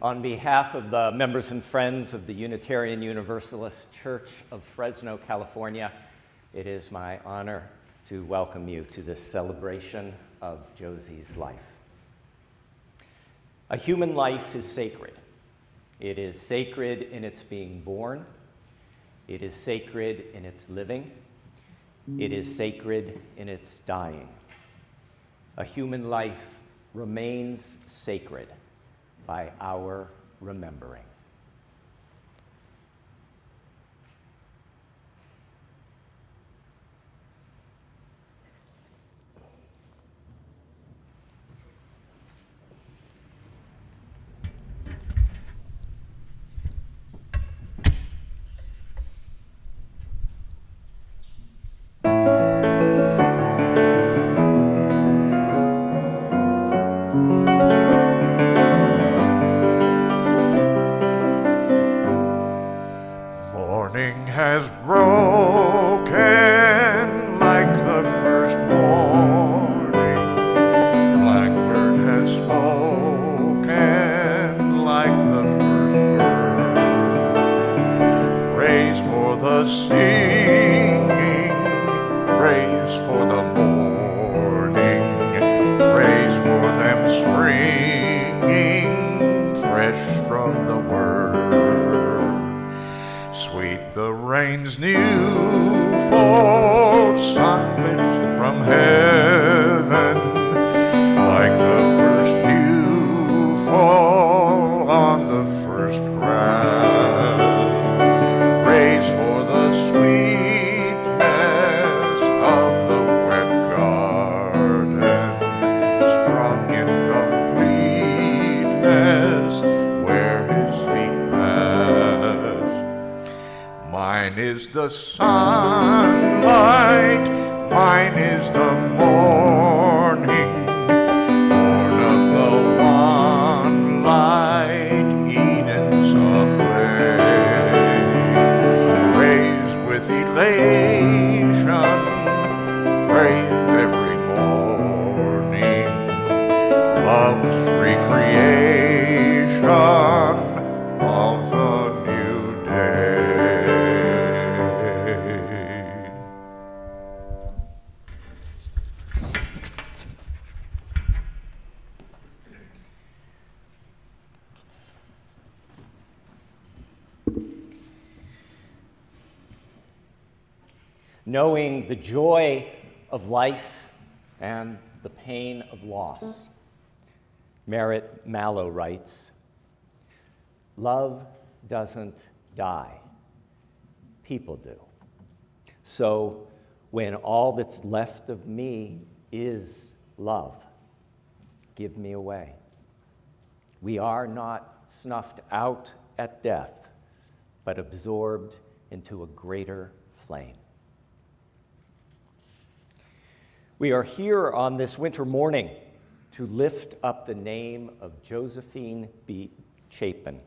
On behalf of the members and friends of the Unitarian Universalist Church of Fresno, California, it is my honor to welcome you to this celebration of Josie's life. A human life is sacred. It is sacred in its being born. It is sacred in its living. It is sacred in its dying. A human life remains sacred by our remembering. Has broken like the first morning. Blackbird has spoken like the first bird. Praise for the singing, praise for the morning, praise for them springing fresh from the word. Sweet the rain's new fall, sunlit from heaven, like the first dew fall on the first grass. Praise for the sweetness of the wet garden, sprung in completeness where his feet pass. Mine is the sunlight, mine is the morning, born of the one light, Eden's ablaze. Praise with elation, praise every morning, love's recreation of the new day. Knowing the joy of life and the pain of loss, Merritt Mallow writes, "Love doesn't die. People do. So when all that's left of me is love, give me away. We are not snuffed out at death, but absorbed into a greater flame." We are here on this winter morning to lift up the name of Josephine B. Chapin.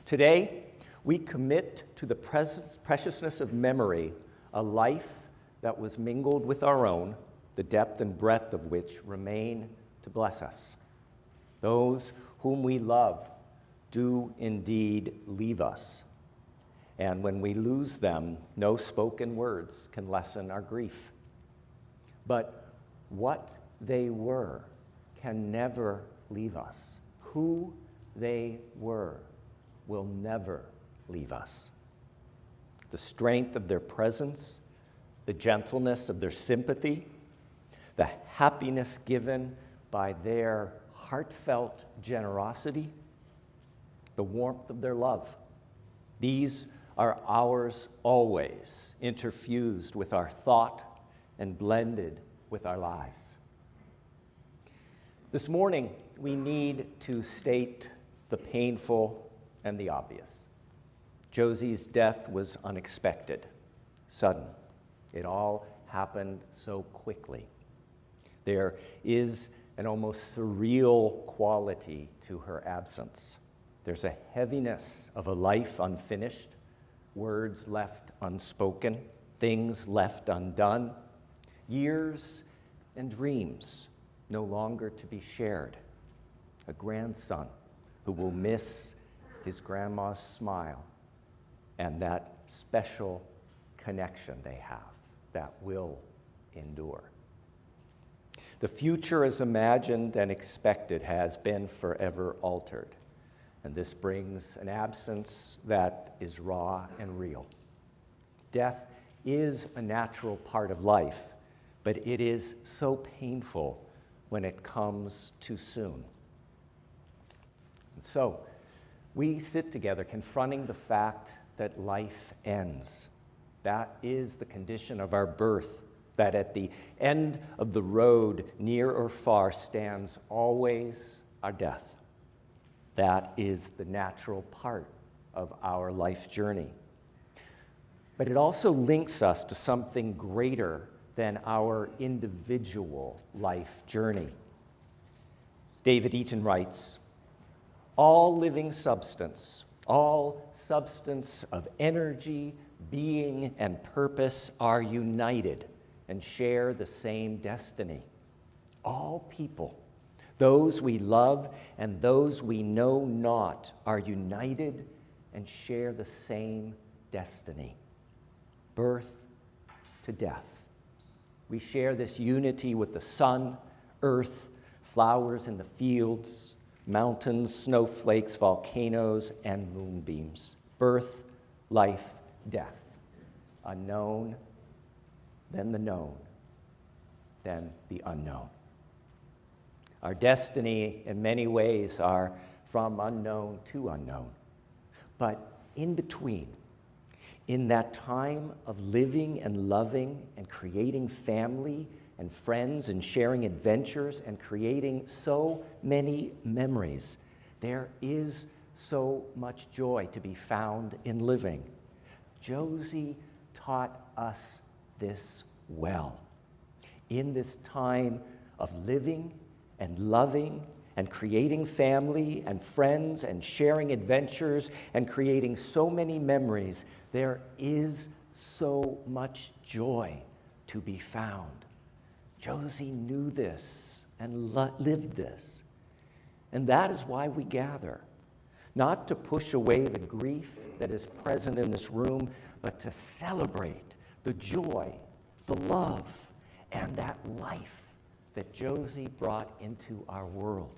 Today, we commit to the preciousness of memory a life that was mingled with our own, the depth and breadth of which remain to bless us. Those whom we love do indeed leave us, and when we lose them, no spoken words can lessen our grief. But what they were can never leave us. Who they were will never leave us. The strength of their presence, the gentleness of their sympathy, the happiness given by their heartfelt generosity, the warmth of their love. These are ours always, interfused with our thought and blended with our lives. This morning, we need to state the painful and the obvious. Josie's death was unexpected, sudden. It all happened so quickly. There is an almost surreal quality to her absence. There's a heaviness of a life unfinished, words left unspoken, things left undone, years and dreams no longer to be shared, a grandson, who will miss his grandma's smile and that special connection they have that will endure. The future as imagined and expected has been forever altered, and this brings an absence that is raw and real. Death is a natural part of life, but it is so painful when it comes too soon. And so, we sit together confronting the fact that life ends. That is the condition of our birth, that at the end of the road, near or far, stands always our death. That is the natural part of our life journey. But it also links us to something greater than our individual life journey. David Eaton writes, "All living substance, all substance of energy, being, and purpose are united and share the same destiny. All people, those we love and those we know not, are united and share the same destiny. Birth to death. We share this unity with the sun, earth, flowers in the fields, mountains, snowflakes, volcanoes, and moonbeams. Birth, life, death. Unknown, then the known, then the unknown. Our destiny, in many ways, are from unknown to unknown. But in between, in that time of living and loving and creating family and friends and sharing adventures and creating so many memories, there is so much joy to be found in living. Josie taught us this well. In this time of living and loving and creating family and friends and sharing adventures and creating so many memories, there is so much joy to be found. Josie knew this and lived this. And that is why we gather. Not to push away the grief that is present in this room, but to celebrate the joy, the love, and that life that Josie brought into our world.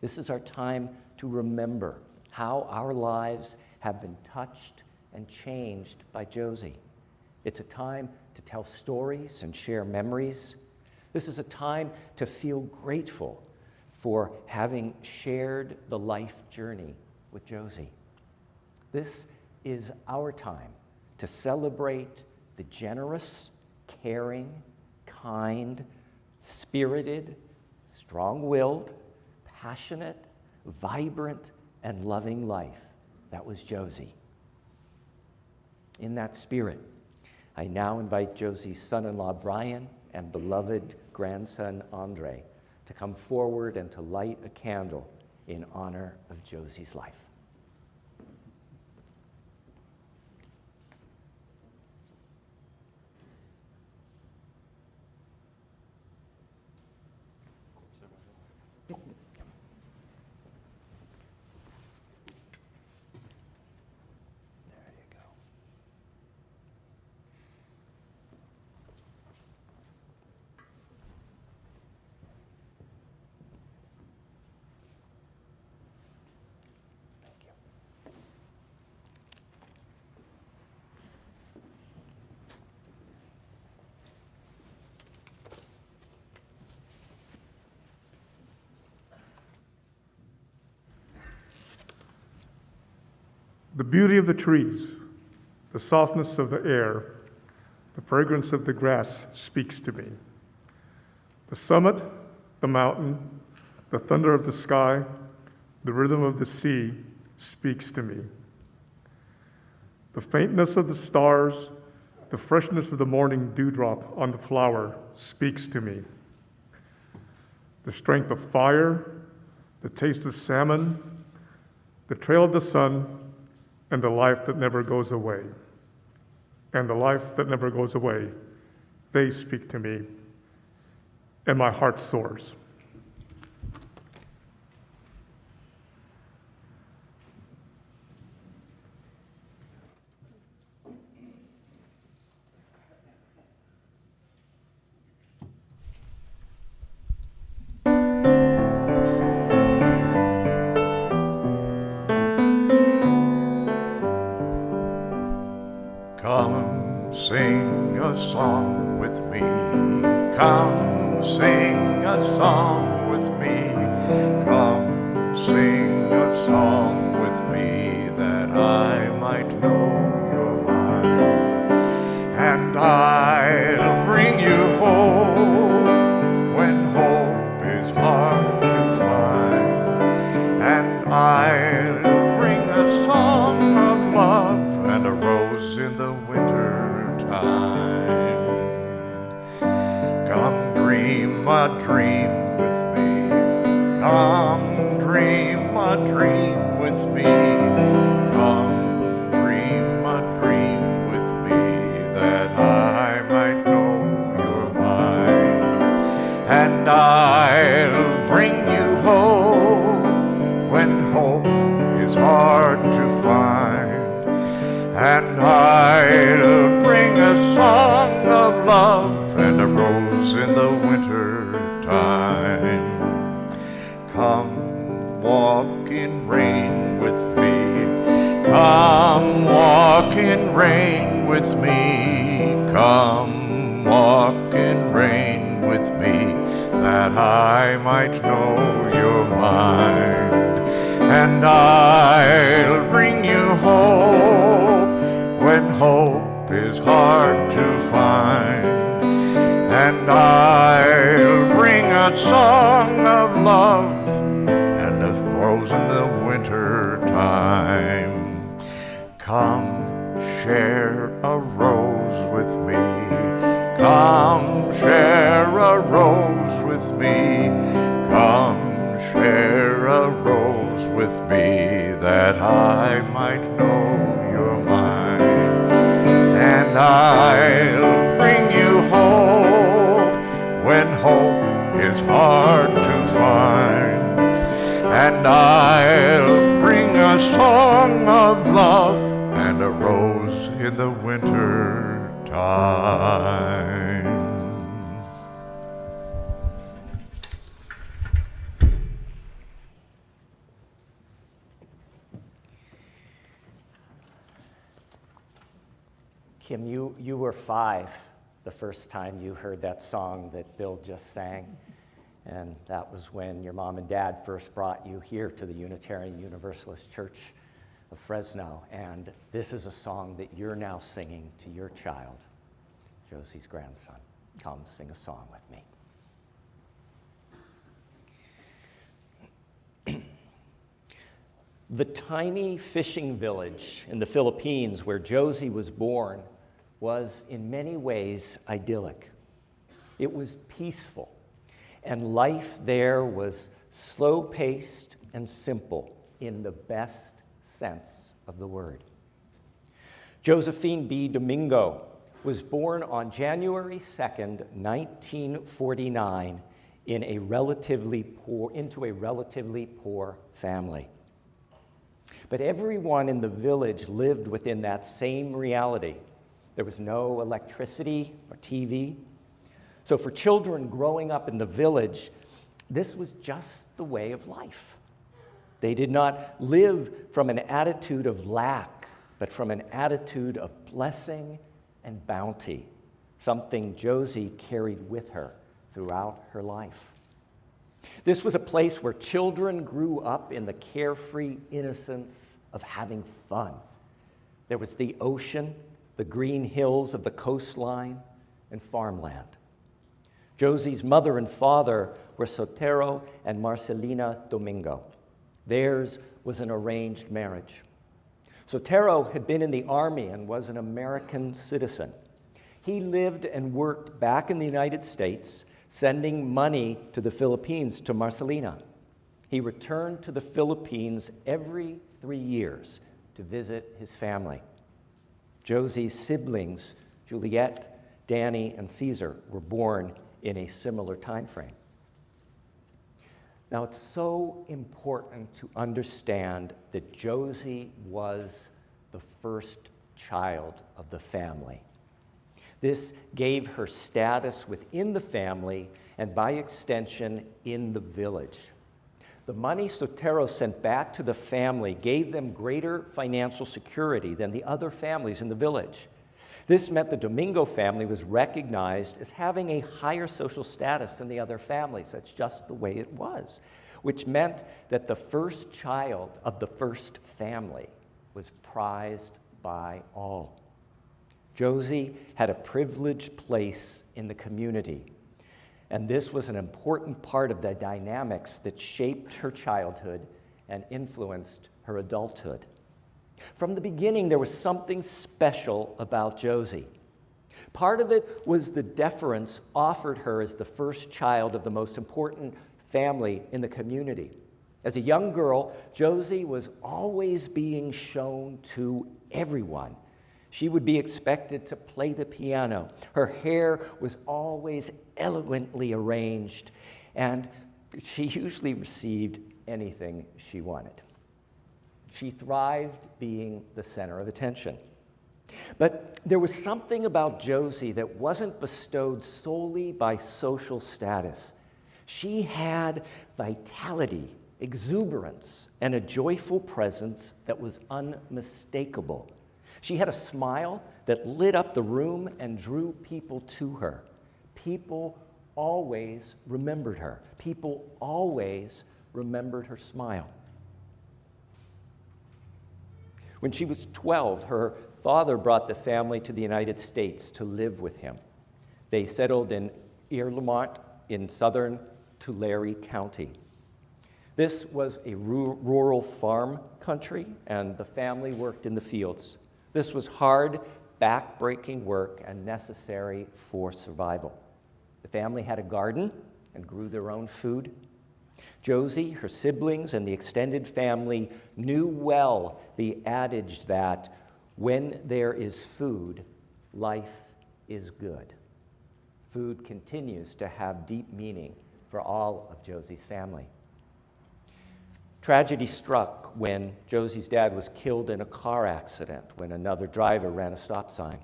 This is our time to remember how our lives have been touched and changed by Josie. It's a time to tell stories and share memories. This is a time to feel grateful for having shared the life journey with Josie. This is our time to celebrate the generous, caring, kind, spirited, strong-willed, passionate, vibrant, and loving life that was Josie. In that spirit, I now invite Josie's son-in-law, Brian, and beloved grandson, Andre, to come forward and to light a candle in honor of Josie's life. The beauty of the trees, the softness of the air, the fragrance of the grass speaks to me. The summit, the mountain, the thunder of the sky, the rhythm of the sea speaks to me. The faintness of the stars, the freshness of the morning dewdrop on the flower speaks to me. The strength of fire, the taste of salmon, the trail of the sun, and the life that never goes away. And the life that never goes away, they speak to me, and my heart soars. sing a song with me. Come, sing a song with me, that I might know you're mine. And I'll bring you hope when hope is hard to find. And I'll bring a song of love and a rose in the winter time. Come dream a dream with me. Come dream a dream with me. Come dream a dream with me, that I might know you're mine. And I'll bring you hope when hope is hard to find. And I'll bring a song of love and a rose in the winter time. Come walk in rain with me. Come walk in rain with me. Come walk in rain with me, that I might know you're mine. And I'll bring you hope when hope is hard to find. And I'll bring a song of love and a rose in the winter time. Come share a rose with me. Come share a rose with me. Come share a rose with me, that I might know you're mine. And I'll bring you hope when hope is hard to find. And I'll bring a song of love and a rose in the winter time. Kim, you were 5 the first time you heard that song that Bill just sang. And that was when your mom and dad first brought you here to the Unitarian Universalist Church of Fresno. And this is a song that you're now singing to your child, Josie's grandson. Come sing a song with me. The tiny fishing village in the Philippines where Josie was born was in many ways idyllic. It was peaceful, and life there was slow-paced and simple in the best sense of the word. Josephine B. Domingo was born on January 2nd, 1949, into a relatively poor family. But everyone in the village lived within that same reality. There was no electricity or TV. So for children growing up in the village, this was just the way of life. They did not live from an attitude of lack, but from an attitude of blessing and bounty, something Josie carried with her throughout her life. This was a place where children grew up in the carefree innocence of having fun. There was the ocean, the green hills of the coastline, and farmland. Josie's mother and father were Sotero and Marcelina Domingo. Theirs was an arranged marriage. Sotero had been in the army and was an American citizen. He lived and worked back in the United States, sending money to the Philippines to Marcelina. He returned to the Philippines every 3 years to visit his family. Josie's siblings, Juliet, Danny, and Caesar, were born in a similar time frame. Now, it's so important to understand that Josie was the first child of the family. This gave her status within the family and, by extension, in the village. The money Sotero sent back to the family gave them greater financial security than the other families in the village. This meant the Domingo family was recognized as having a higher social status than the other families. That's just the way it was, which meant that the first child of the first family was prized by all. Josie had a privileged place in the community, and this was an important part of the dynamics that shaped her childhood and influenced her adulthood. From the beginning, there was something special about Josie. Part of it was the deference offered her as the first child of the most important family in the community. As a young girl, Josie was always being shown to everyone. She would be expected to play the piano. Her hair was always elegantly arranged, and she usually received anything she wanted. She thrived being the center of attention. But there was something about Josie that wasn't bestowed solely by social status. She had vitality, exuberance, and a joyful presence that was unmistakable. She had a smile that lit up the room and drew people to her. People always remembered her. People always remembered her smile. When she was 12, her father brought the family to the United States to live with him. They settled in Earlemont in southern Tulare County. This was a rural farm country, and the family worked in the fields. This was hard, back-breaking work and necessary for survival. The family had a garden and grew their own food. Josie, her siblings, and the extended family knew well the adage that when there is food, life is good. Food continues to have deep meaning for all of Josie's family. Tragedy struck when Josie's dad was killed in a car accident when another driver ran a stop sign.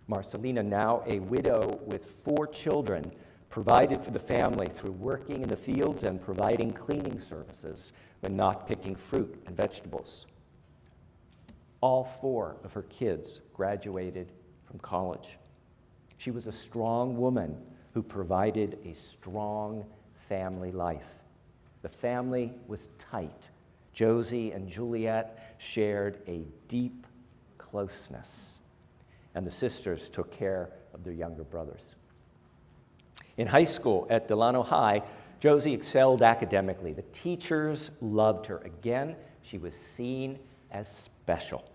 Marcelina, now a widow with 4 children, provided for the family through working in the fields and providing cleaning services when not picking fruit and vegetables. All 4 of her kids graduated from college. She was a strong woman who provided a strong family life. The family was tight. Josie and Juliet shared a deep closeness, and the sisters took care of their younger brothers. In high school at Delano High, Josie excelled academically. The teachers loved her. Again, she was seen as special.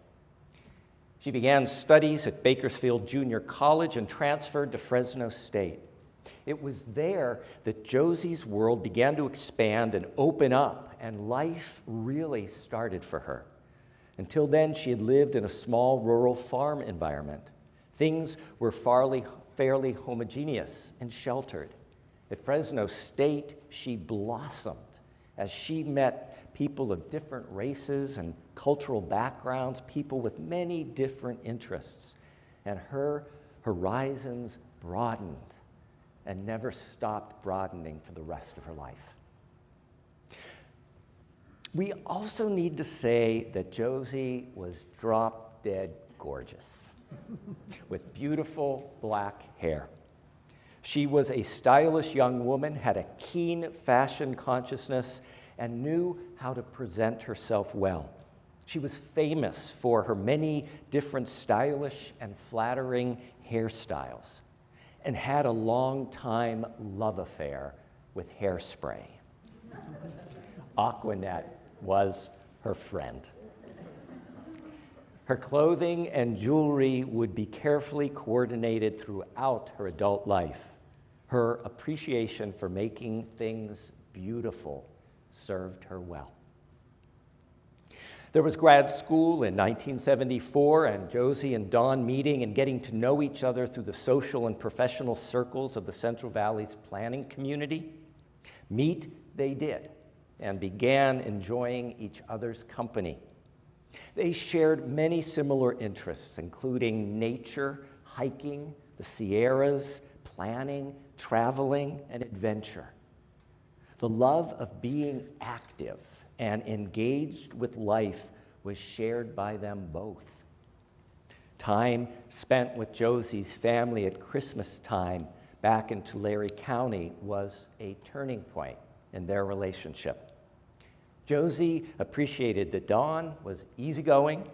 She began studies at Bakersfield Junior College and transferred to Fresno State. It was there that Josie's world began to expand and open up, and life really started for her. Until then, she had lived in a small rural farm environment. Things were fairly homogeneous and sheltered. At Fresno State, she blossomed as she met people of different races and cultural backgrounds, people with many different interests, and her horizons broadened and never stopped broadening for the rest of her life. We also need to say that Josie was drop-dead gorgeous with beautiful black hair. She was a stylish young woman, had a keen fashion consciousness, and knew how to present herself well. She was famous for her many different stylish and flattering hairstyles, and had a long-time love affair with hairspray. Aquanet was her friend. Her clothing and jewelry would be carefully coordinated throughout her adult life. Her appreciation for making things beautiful served her well. There was grad school in 1974, and Josie and Dawn meeting and getting to know each other through the social and professional circles of the Central Valley's planning community. Meet they did, and began enjoying each other's company. They shared many similar interests, including nature, hiking, the Sierras, planning, traveling, and adventure. The love of being active and engaged with life was shared by them both. Time spent with Josie's family at Christmas time back in Tulare County was a turning point in their relationship. Josie appreciated that Don was easygoing,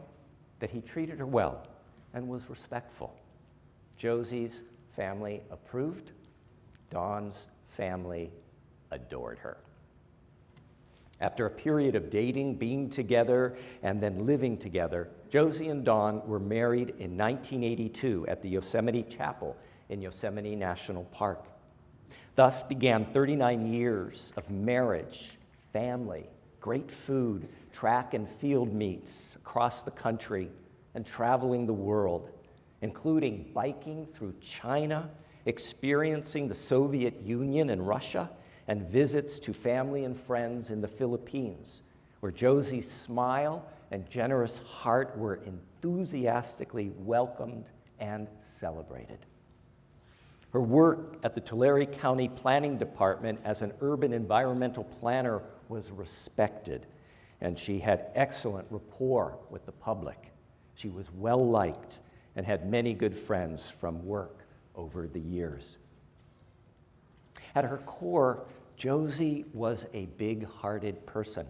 that he treated her well, and was respectful. Josie's family approved. Don's family adored her. After a period of dating, being together, and then living together, Josie and Don were married in 1982 at the Yosemite Chapel in Yosemite National Park. Thus began 39 years of marriage, family, great food, track and field meets across the country, and traveling the world, including biking through China, experiencing the Soviet Union and Russia, and visits to family and friends in the Philippines, where Josie's smile and generous heart were enthusiastically welcomed and celebrated. Her work at the Tulare County Planning Department as an urban environmental planner was respected, and she had excellent rapport with the public. She was well-liked and had many good friends from work over the years. At her core, Josie was a big-hearted person.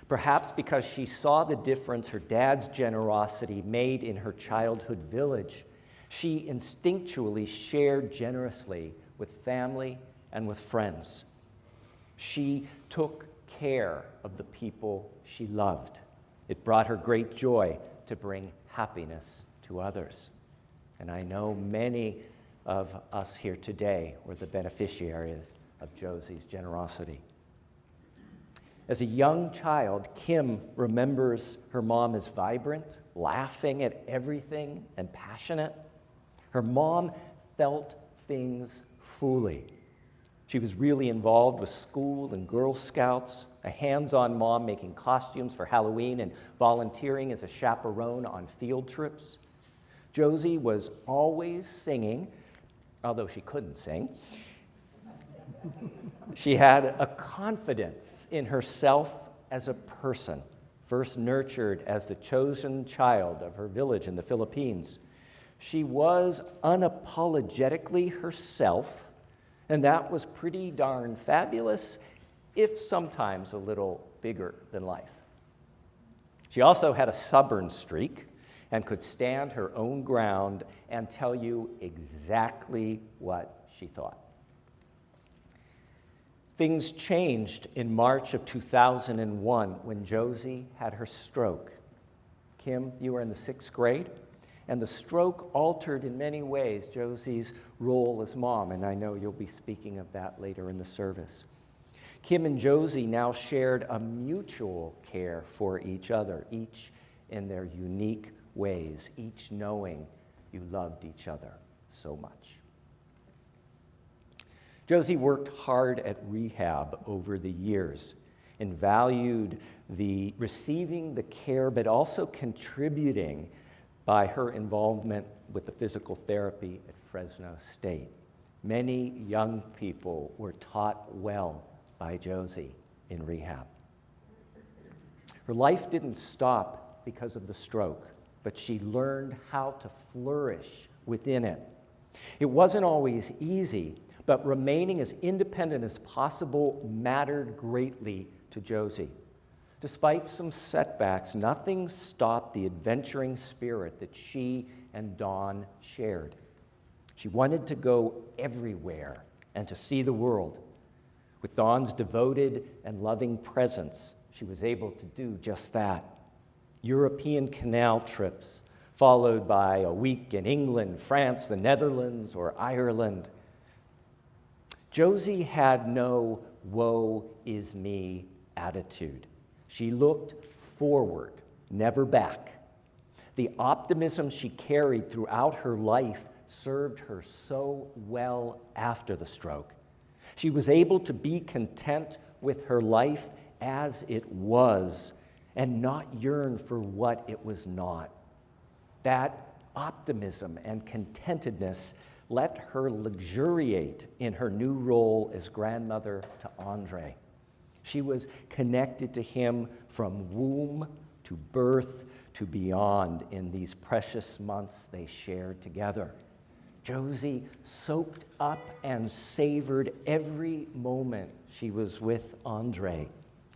Perhaps because she saw the difference her dad's generosity made in her childhood village, she instinctually shared generously with family and with friends. She took care of the people she loved. It brought her great joy to bring happiness to others. And I know many of us here today were the beneficiaries of Josie's generosity. As a young child, Kim remembers her mom as vibrant, laughing at everything, and passionate. Her mom felt things fully. She was really involved with school and Girl Scouts, a hands-on mom making costumes for Halloween and volunteering as a chaperone on field trips. Josie was always singing, although she couldn't sing. She had a confidence in herself as a person, first nurtured as the chosen child of her village in the Philippines. She was unapologetically herself, and that was pretty darn fabulous, if sometimes a little bigger than life. She also had a stubborn streak and could stand her own ground and tell you exactly what she thought. Things changed in March of 2001 when Josie had her stroke. Kim, you were in the 6th grade, and the stroke altered in many ways Josie's role as mom, and I know you'll be speaking of that later in the service. Kim and Josie now shared a mutual care for each other, each in their unique ways, each knowing you loved each other so much. Josie worked hard at rehab over the years and valued the receiving the care, but also contributing by her involvement with the physical therapy at Fresno State. Many young people were taught well by Josie in rehab. Her life didn't stop because of the stroke, but she learned how to flourish within it. It wasn't always easy, but remaining as independent as possible mattered greatly to Josie. Despite some setbacks, nothing stopped the adventuring spirit that she and Don shared. She wanted to go everywhere and to see the world. With Don's devoted and loving presence, she was able to do just that. European canal trips, followed by a week in England, France, the Netherlands, or Ireland. Josie had no woe is me attitude. She looked forward, never back. The optimism she carried throughout her life served her so well after the stroke. She was able to be content with her life as it was and not yearn for what it was not. That optimism and contentedness let her luxuriate in her new role as grandmother to Andre. She was connected to him from womb to birth, to beyond in these precious months they shared together. Josie soaked up and savored every moment she was with Andre,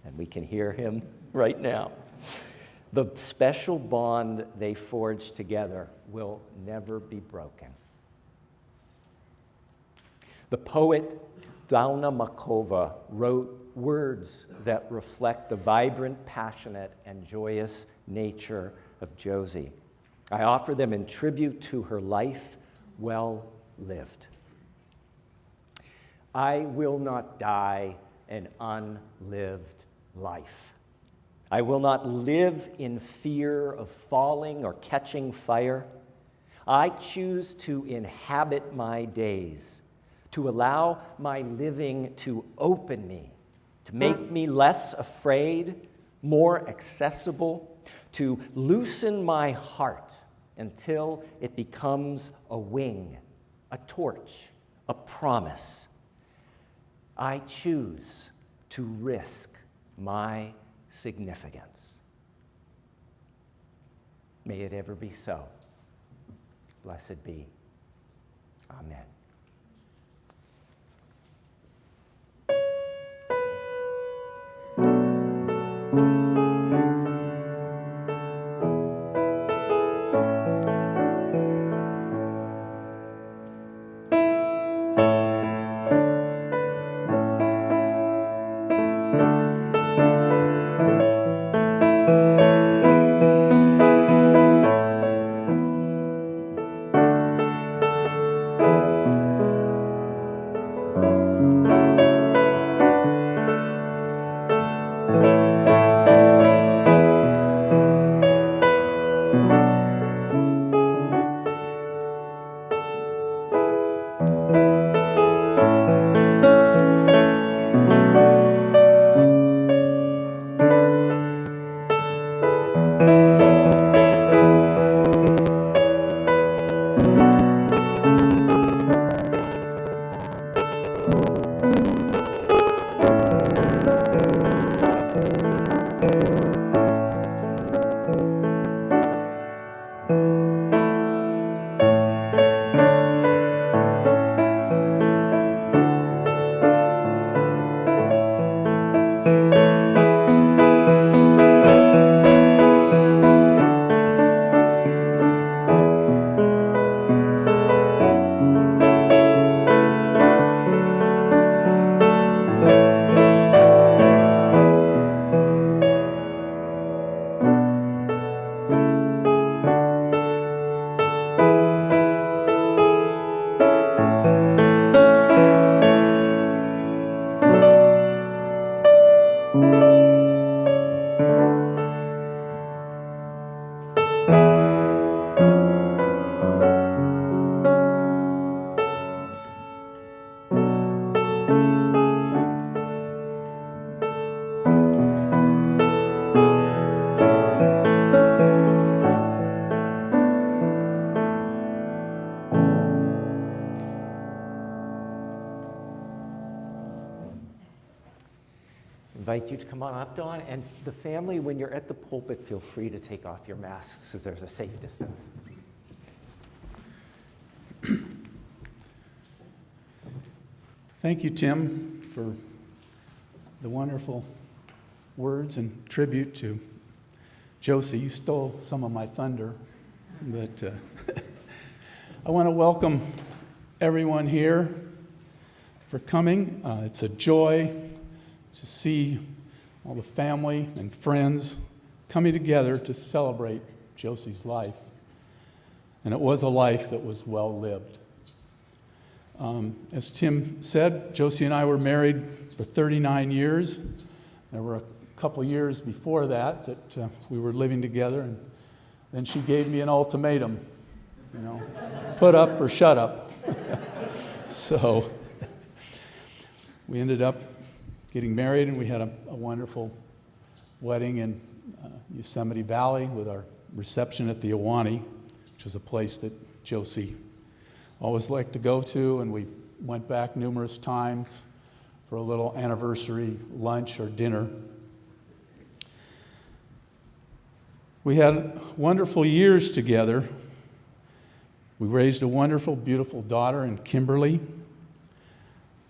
and we can hear him right now. The special bond they forged together will never be broken. The poet Downa Makova wrote words that reflect the vibrant, passionate, and joyous nature of Josie. I offer them in tribute to her life well lived. I will not die an unlived life. I will not live in fear of falling or catching fire. I choose to inhabit my days, to allow my living to open me, to make me less afraid, more accessible, to loosen my heart until it becomes a wing, a torch, a promise. I choose to risk my significance. May it ever be so. Blessed be. Amen. Invite you to come on up, Dawn, and the family, when you're at the pulpit, feel free to take off your masks because there's a safe distance. Thank you, Tim, for the wonderful words and tribute to Josie. You stole some of my thunder, but I want to welcome everyone here for coming. It's a joy to see all the family and friends coming together to celebrate Josie's life. And it was a life that was well lived. As Tim said, Josie and I were married for 39 years. There were a couple years before that we were living together, and then she gave me an ultimatum, put up or shut up. So we ended up getting married, and we had a wonderful wedding in Yosemite Valley with our reception at the Ahwahnee, which was a place that Josie always liked to go to, and we went back numerous times for a little anniversary lunch or dinner. We had wonderful years together. We raised a wonderful, beautiful daughter in Kimberly.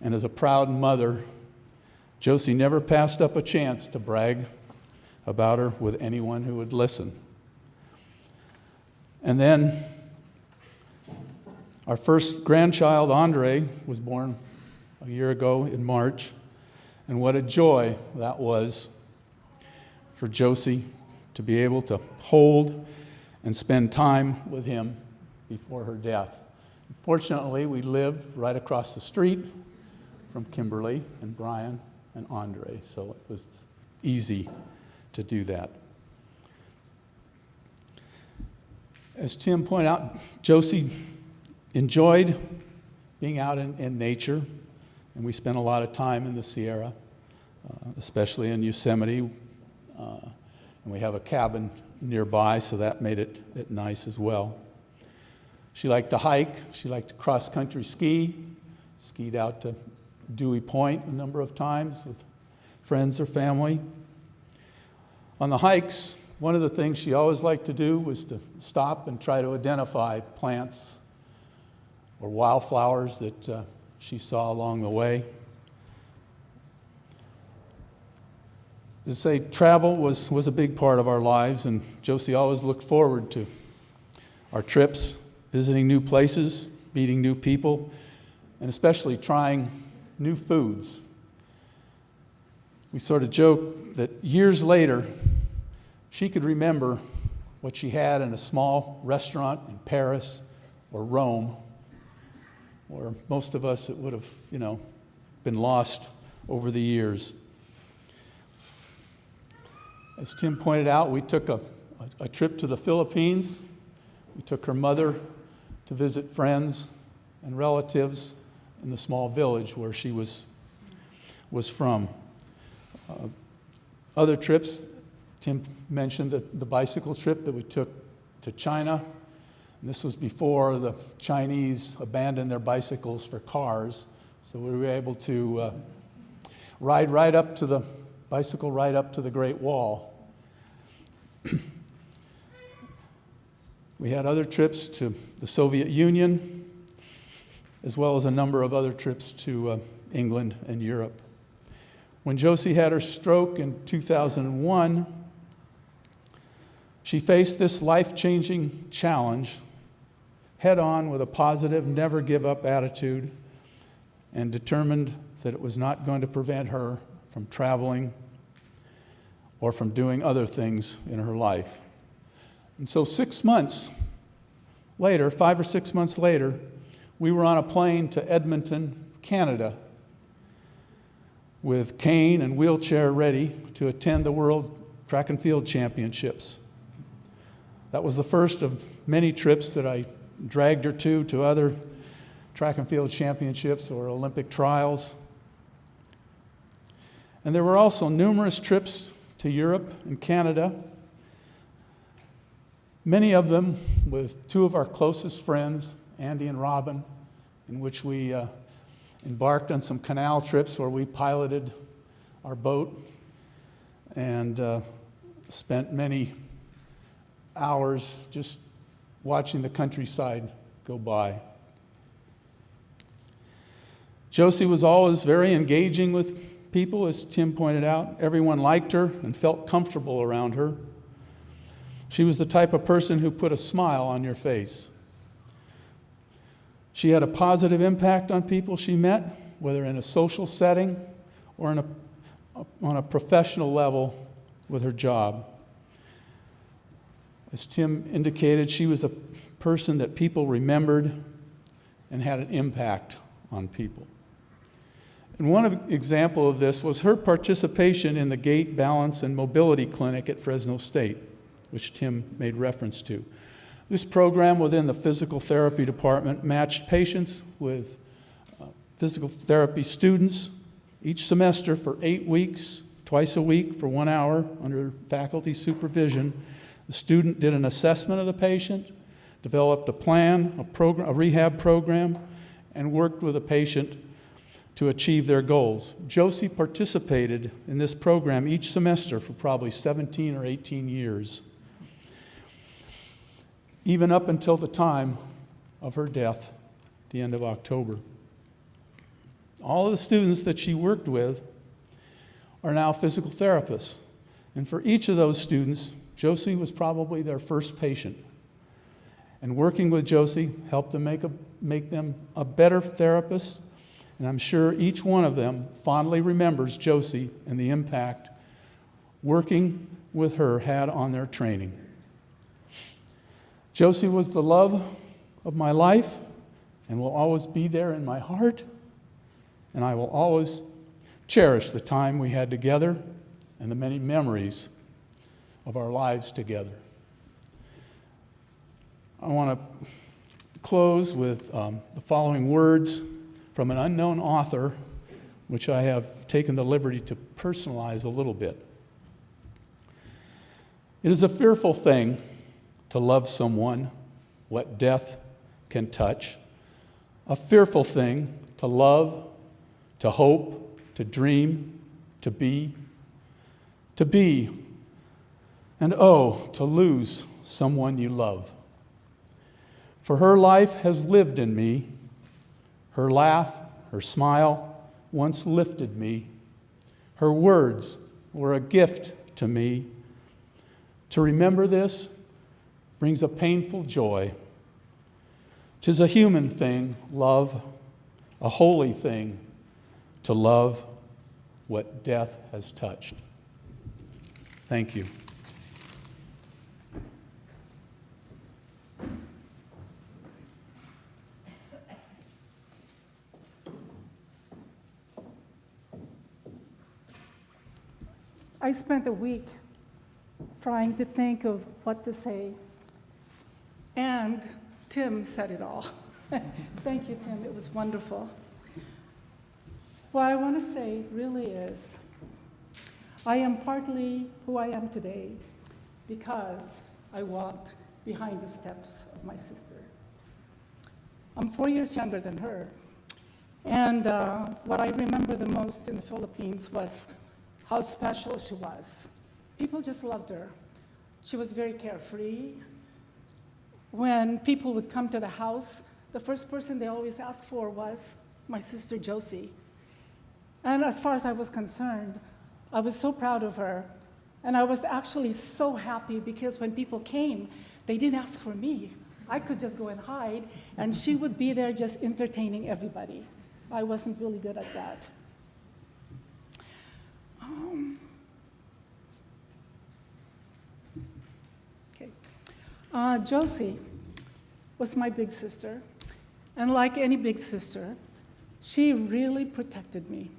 And as a proud mother, Josie never passed up a chance to brag about her with anyone who would listen. And then our first grandchild, Andre, was born a year ago in March. And what a joy that was for Josie to be able to hold and spend time with him before her death. Fortunately, we lived right across the street from Kimberly and Brian and Andre, so it was easy to do that. As Tim pointed out, Josie enjoyed being out in nature, and we spent a lot of time in the Sierra, especially in Yosemite, and we have a cabin nearby, so that made it nice as well. She liked to hike, she liked to cross-country ski, skied out to Dewey Point a number of times with friends or family. On the hikes, one of the things she always liked to do was to stop and try to identify plants or wildflowers that she saw along the way. To say, travel was a big part of our lives, and Josie always looked forward to our trips, visiting new places, meeting new people, and especially trying new foods. We sort of joke that years later, she could remember what she had in a small restaurant in Paris or Rome, or most of us, it would have, been lost over the years. As Tim pointed out, we took a trip to the Philippines. We took her mother to visit friends and relatives in the small village where she was from. Other trips, Tim mentioned the bicycle trip that we took to China. And this was before the Chinese abandoned their bicycles for cars, so we were able to ride right up to the Great Wall. We had other trips to the Soviet Union, as well as a number of other trips to England and Europe. When Josie had her stroke in 2001, she faced this life-changing challenge head-on with a positive, never-give-up attitude, and determined that it was not going to prevent her from traveling or from doing other things in her life. And so 6 months later, 5 or 6 months later, we were on a plane to Edmonton, Canada, with cane and wheelchair ready to attend the World Track and Field Championships. That was the first of many trips that I dragged her to other track and field championships or Olympic trials. And there were also numerous trips to Europe and Canada, many of them with two of our closest friends, Andy and Robin, in which we embarked on some canal trips where we piloted our boat and spent many hours just watching the countryside go by. Josie was always very engaging with people, as Tim pointed out. Everyone liked her and felt comfortable around her. She was the type of person who put a smile on your face. She had a positive impact on people she met, whether in a social setting or on a professional level with her job. As Tim indicated, she was a person that people remembered and had an impact on people. And one example of this was her participation in the Gait, Balance, and Mobility Clinic at Fresno State, which Tim made reference to. This program within the physical therapy department matched patients with physical therapy students each semester for 8 weeks, twice a week for 1 hour under faculty supervision. The student did an assessment of the patient, developed a plan, a rehab program, and worked with the patient to achieve their goals. Josie participated in this program each semester for probably 17 or 18 years. even up until the time of her death, the end of October. All of the students that she worked with are now physical therapists. And for each of those students, Josie was probably their first patient. And working with Josie helped them make them a better therapist. And I'm sure each one of them fondly remembers Josie and the impact working with her had on their training. Josie was the love of my life and will always be there in my heart. And I will always cherish the time we had together and the many memories of our lives together. I want to close with the following words from an unknown author, which I have taken the liberty to personalize a little bit. It is a fearful thing to love someone what death can touch, a fearful thing to love, to hope, to dream, to be, and oh, to lose someone you love. For her life has lived in me. Her laugh, her smile once lifted me. Her words were a gift to me. To remember this brings a painful joy. 'Tis a human thing, love, a holy thing, to love what death has touched. Thank you. I spent a week trying to think of what to say, and Tim said it all. Thank you, Tim. It was wonderful. What I want to say really is, I am partly who I am today because I walked behind the steps of my sister. I'm 4 years younger than her, and what I remember the most in the Philippines was how special she was. People just loved her. She was very carefree. When people would come to the house, the first person they always asked for was my sister Josie. And as far as I was concerned, I was so proud of her. And I was actually so happy because when people came, they didn't ask for me. I could just go and hide, and she would be there just entertaining everybody. I wasn't really good at that. Josie was my big sister, and like any big sister, she really protected me.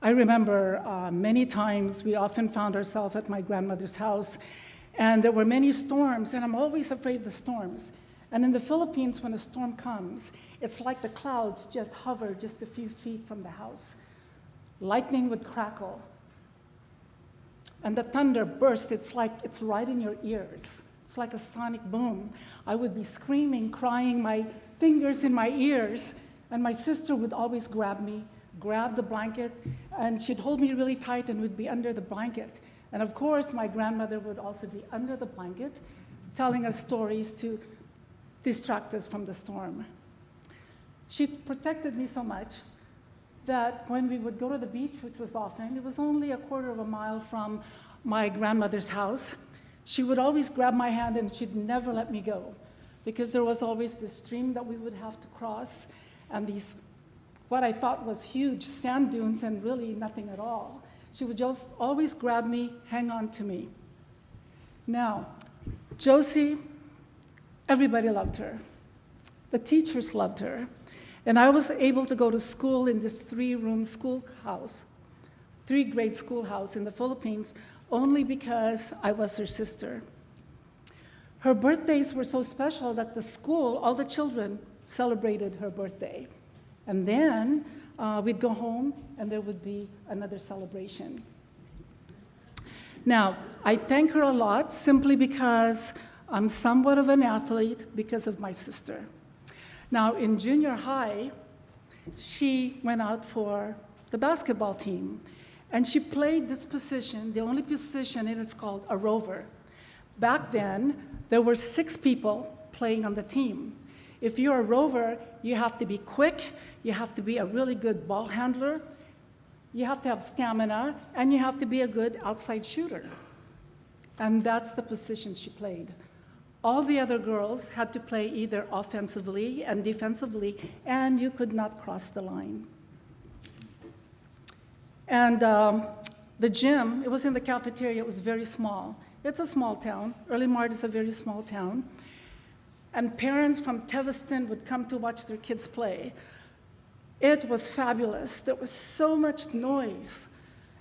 I remember many times we often found ourselves at my grandmother's house, and there were many storms, and I'm always afraid of the storms. And in the Philippines, when a storm comes, it's like the clouds just hover just a few feet from the house. Lightning would crackle, and the thunder burst. It's like it's right in your ears. It's like a sonic boom. I would be screaming, crying, my fingers in my ears, and my sister would always grab me, grab the blanket, and she'd hold me really tight and would be under the blanket. And of course, my grandmother would also be under the blanket, telling us stories to distract us from the storm. She protected me so much that when we would go to the beach, which was often, it was only a quarter of a mile from my grandmother's house, she would always grab my hand and she'd never let me go because there was always this stream that we would have to cross and these, what I thought was huge sand dunes and really nothing at all. She would just always grab me, hang on to me. Now, Josie, everybody loved her. The teachers loved her. And I was able to go to school in this 3-room schoolhouse, 3-grade schoolhouse in the Philippines, only because I was her sister. Her birthdays were so special that the school, all the children, celebrated her birthday. And then we'd go home and there would be another celebration. Now, I thank her a lot simply because I'm somewhat of an athlete because of my sister. Now, in junior high, she went out for the basketball team. And she played this position, the only position, and it's called a rover. Back then, there were 6 people playing on the team. If you're a rover, you have to be quick, you have to be a really good ball handler, you have to have stamina, and you have to be a good outside shooter. And that's the position she played. All the other girls had to play either offensively and defensively, and you could not cross the line. And the gym, it was in the cafeteria, it was very small. It's a small town. Early Mart is a very small town. And parents from Teviston would come to watch their kids play. It was fabulous. There was so much noise.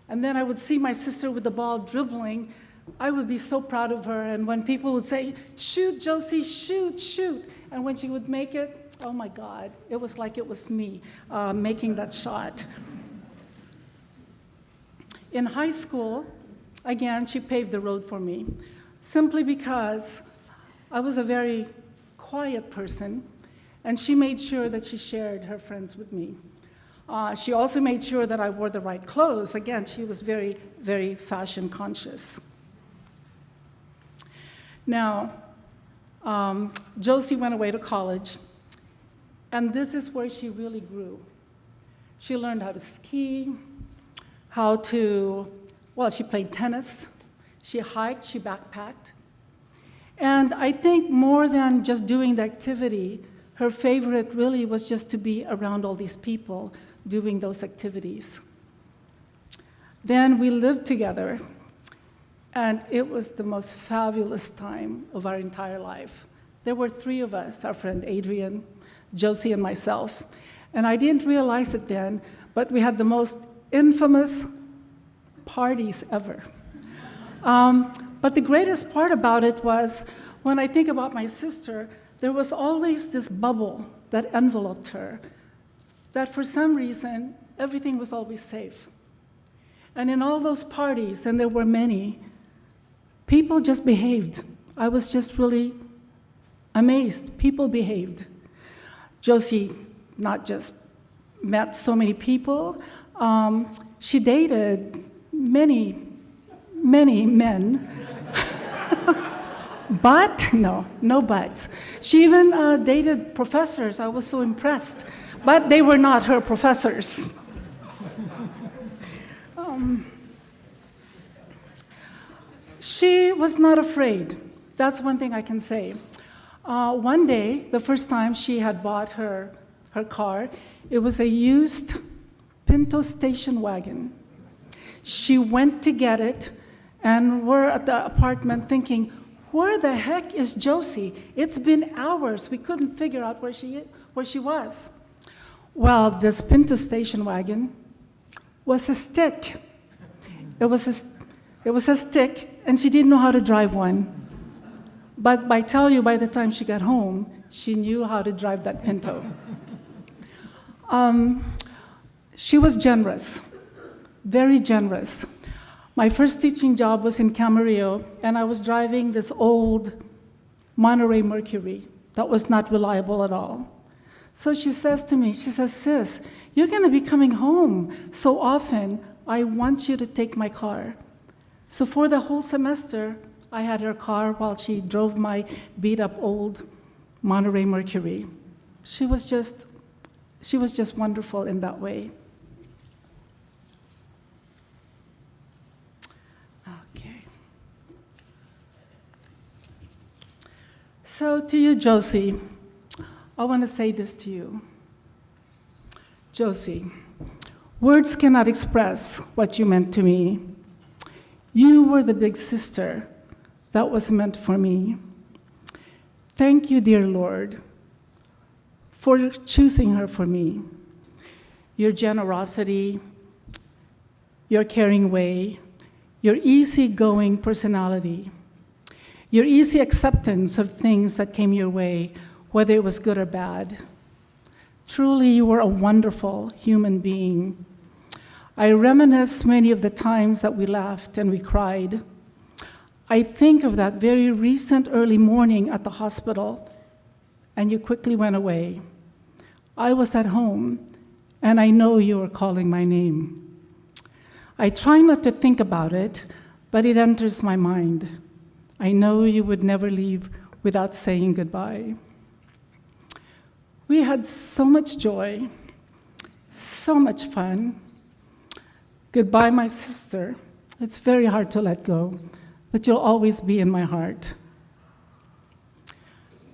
And then I would see my sister with the ball dribbling. I would be so proud of her. And when people would say, "Shoot, Josie, shoot, shoot." And when she would make it, oh my God, it was like it was me making that shot. In high school, again, she paved the road for me, simply because I was a very quiet person, and she made sure that she shared her friends with me. She also made sure that I wore the right clothes. Again, she was very, very fashion conscious. Now, Josie went away to college, and this is where she really grew. She learned how to ski, she played tennis, she hiked, she backpacked. And I think more than just doing the activity, her favorite really was just to be around all these people doing those activities. Then we lived together, and it was the most fabulous time of our entire life. There were 3 of us, our friend Adrian, Josie, and myself. And I didn't realize it then, but we had the most infamous parties ever. But the greatest part about it was, when I think about my sister, there was always this bubble that enveloped her, that for some reason, everything was always safe. And in all those parties, and there were many, people just behaved. I was just really amazed. People behaved. Josie not just met so many people, she dated many men. But, no buts. She even dated professors. I was so impressed. But they were not her professors. She was not afraid. That's one thing I can say. One day, the first time she had bought her car, it was a used Pinto station wagon. She went to get it, and we're at the apartment thinking, where the heck is Josie? It's been hours. We couldn't figure out where she was. Well, this Pinto station wagon was a stick. It was a stick, and she didn't know how to drive one. But by the time she got home, she knew how to drive that Pinto. She was generous, very generous. My first teaching job was in Camarillo, and I was driving this old Monterey Mercury that was not reliable at all. So she says to me, "Sis, you're going to be coming home so often. I want you to take my car." So for the whole semester, I had her car while she drove my beat-up old Monterey Mercury. She was just wonderful in that way. Okay. So to you, Josie, I want to say this to you. Josie, words cannot express what you meant to me. You were the big sister that was meant for me. Thank you, dear Lord, for choosing her for me. Your generosity, your caring way, your easygoing personality, your easy acceptance of things that came your way, whether it was good or bad. Truly, you were a wonderful human being. I reminisce many of the times that we laughed and we cried. I think of that very recent early morning at the hospital, and you quickly went away. I was at home, and I know you were calling my name. I try not to think about it, but it enters my mind. I know you would never leave without saying goodbye. We had so much joy, so much fun. Goodbye, my sister. It's very hard to let go, but you'll always be in my heart.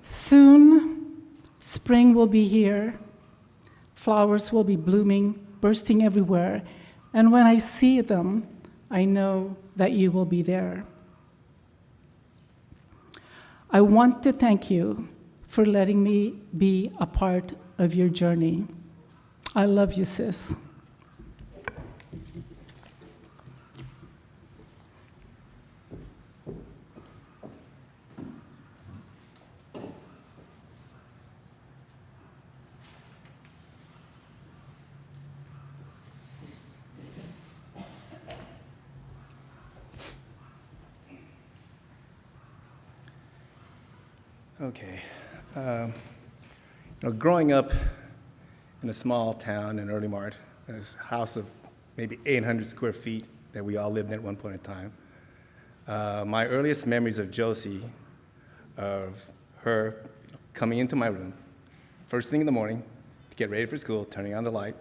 Soon, spring will be here. Flowers will be blooming, bursting everywhere. And when I see them, I know that you will be there. I want to thank you for letting me be a part of your journey. I love you, sis. Okay. Growing up in a small town in Early Mart, in a house of maybe 800 square feet that we all lived in at one point in time, my earliest memories of Josie, of her coming into my room, first thing in the morning, to get ready for school, turning on the light.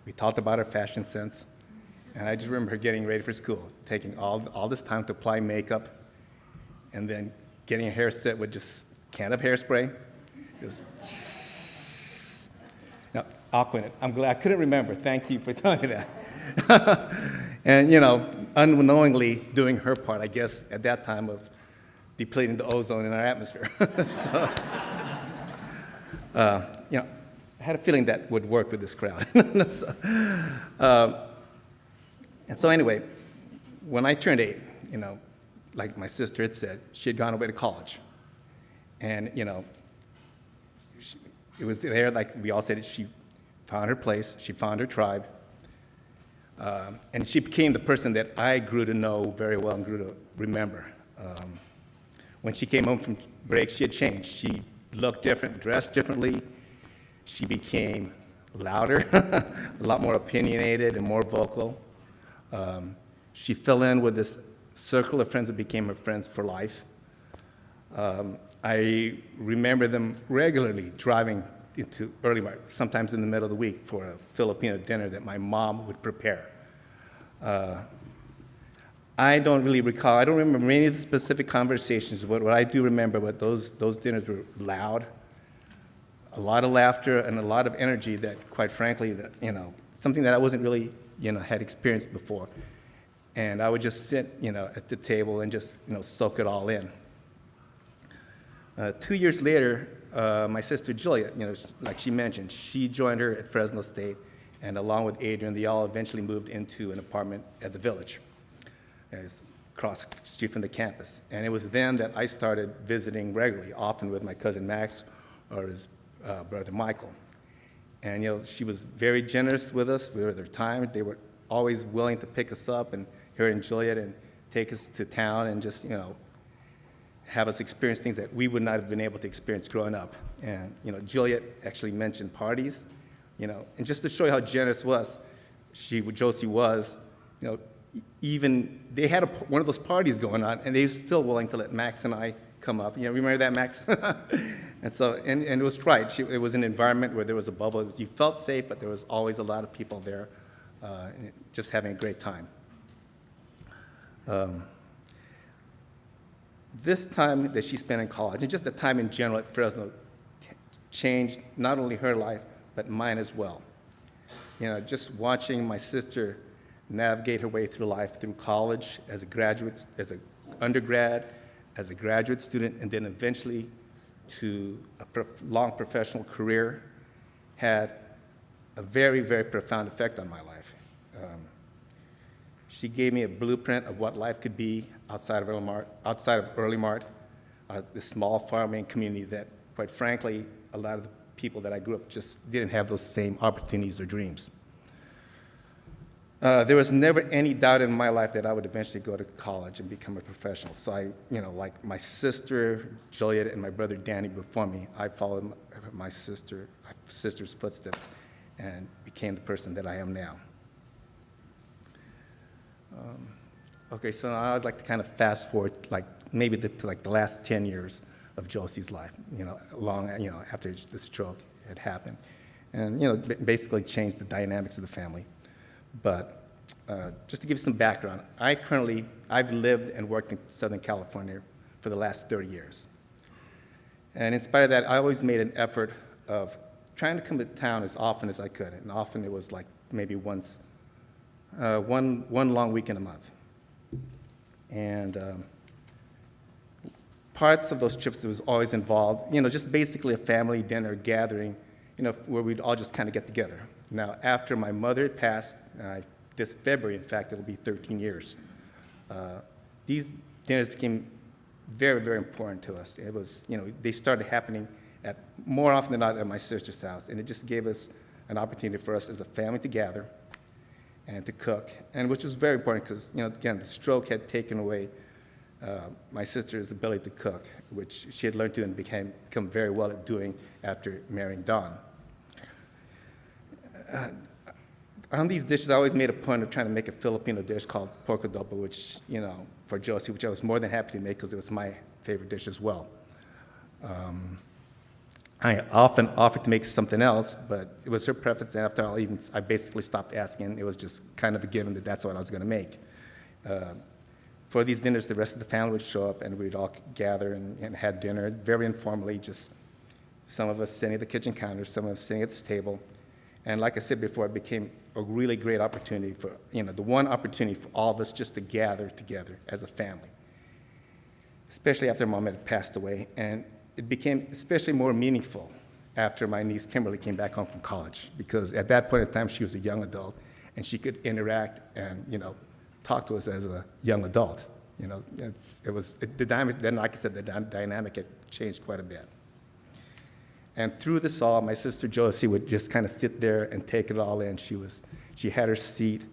We talked about her fashion sense, and I just remember her getting ready for school, taking all this time to apply makeup, and then getting her hair set with just a can of hairspray. Just awkward. I'm glad I couldn't remember. Thank you for telling me that. And unknowingly doing her part, I guess, at that time of depleting the ozone in our atmosphere. So, I had a feeling that would work with this crowd. And so anyway, when I turned 8, like my sister had said, she had gone away to college. And, it was there, like we all said, she found her place, she found her tribe, and she became the person that I grew to know very well and grew to remember. When she came home from break, she had changed. She looked different, dressed differently. She became louder, a lot more opinionated and more vocal. She fell in with this circle of friends that became her friends for life. I remember them regularly driving into Early Mart, sometimes in the middle of the week, for a Filipino dinner that my mom would prepare. I don't really recall, I don't remember many of the specific conversations, but what I do remember, but those dinners were loud, a lot of laughter and a lot of energy that, quite frankly, something that I wasn't really, had experienced before. And I would just sit, at the table and just, soak it all in. 2 years later, my sister Juliet, like she mentioned, she joined her at Fresno State, and along with Adrian, they all eventually moved into an apartment at the Village, across the street from the campus. And it was then that I started visiting regularly, often with my cousin Max or his brother Michael. And she was very generous with us, with their time. They were always willing to pick us up, and her and Juliet, and take us to town and just, have us experience things that we would not have been able to experience growing up. And, Juliet actually mentioned parties, and just to show you how generous Josie was, even they had one of those parties going on, and they were still willing to let Max and I come up. Remember that, Max? And so, and it was right. It was an environment where there was a bubble. You felt safe, but there was always a lot of people there, just having a great time. This time that she spent in college, and just the time in general at Fresno, changed not only her life, but mine as well. Just watching my sister navigate her way through life, through college, as a graduate, as an undergrad, as a graduate student, and then eventually to a long professional career, had a very, very profound effect on my life. She gave me a blueprint of what life could be outside of Early Mart, this small farming community that, quite frankly, a lot of the people that I grew up just didn't have those same opportunities or dreams. There was never any doubt in my life that I would eventually go to college and become a professional. So I, like my sister Juliet and my brother Danny before me, I followed my sister's footsteps and became the person that I am now. Okay, so now I'd like to kind of fast forward, like maybe to like the last 10 years of Josie's life, after the stroke had happened. And, basically changed the dynamics of the family. But just to give you some background, I've lived and worked in Southern California for the last 30 years. And in spite of that, I always made an effort of trying to come to town as often as I could. And often it was like maybe one long weekend a month. And parts of those trips that was always involved, just basically a family dinner gathering, where we'd all just kind of get together. Now, after my mother had passed, this February, in fact, it'll be 13 years, these dinners became very, very important to us. It was, they started happening more often than not at my sister's house, and it just gave us an opportunity for us as a family to gather and to cook, and which was very important because, again, the stroke had taken away my sister's ability to cook, which she had learned to and become very well at doing after marrying Don. On these dishes, I always made a point of trying to make a Filipino dish called pork adobo, which, for Josie, which I was more than happy to make because it was my favorite dish as well. I often offered to make something else, but it was her preference, and after all, I basically stopped asking. It was just kind of a given that that's what I was going to make. For these dinners, the rest of the family would show up, and we'd all gather and had dinner, very informally, just some of us sitting at the kitchen counter, some of us sitting at this table. And like I said before, it became a really great opportunity for, the one opportunity for all of us just to gather together as a family, especially after Mom had passed away. And it became especially more meaningful after my niece Kimberly came back home from college, because at that point in time, she was a young adult, and she could interact and, talk to us as a young adult. The dynamic, then like I said, the dynamic had changed quite a bit. And through this all, my sister Josie would just kind of sit there and take it all in. She had her seat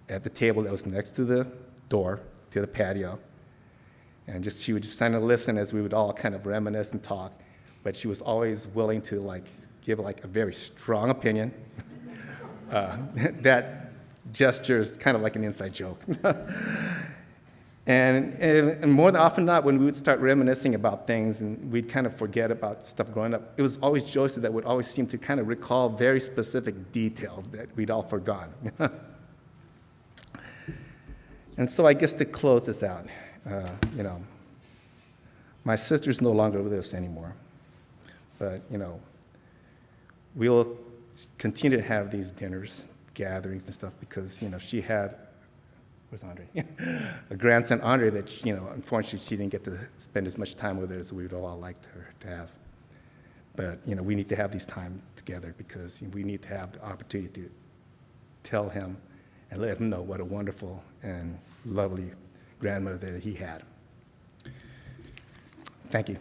at the table that was next to the door, to the patio. And she would just kind of listen as we would all kind of reminisce and talk. But she was always willing to give a very strong opinion. That gesture is kind of like an inside joke. And more than often not, when we would start reminiscing about things and we'd kind of forget about stuff growing up, it was always Josie that would always seem to kind of recall very specific details that we'd all forgotten. And so I guess to close this out, my sister's no longer with us anymore. But, we'll continue to have these dinners, gatherings and stuff, because, she had, where's Andre? A grandson, Andre, that, unfortunately she didn't get to spend as much time with her as we would all like her to have. But, we need to have these time together because we need to have the opportunity to tell him and let him know what a wonderful and lovely grandmother that he had. Thank you.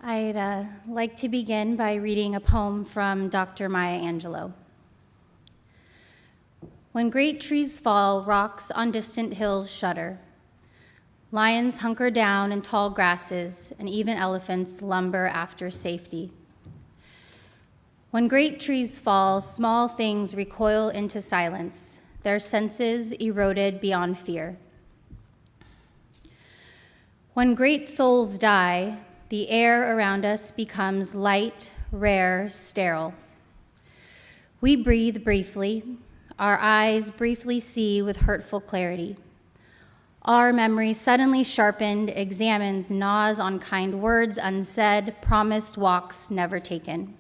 I'd like to begin by reading a poem from Dr. Maya Angelou. When great trees fall, rocks on distant hills shudder. Lions hunker down in tall grasses, and even elephants lumber after safety. When great trees fall, small things recoil into silence, their senses eroded beyond fear. When great souls die, the air around us becomes light, rare, sterile. We breathe briefly, our eyes briefly see with hurtful clarity. Our memory, suddenly sharpened, examines, gnaws on kind words unsaid, promised walks never taken.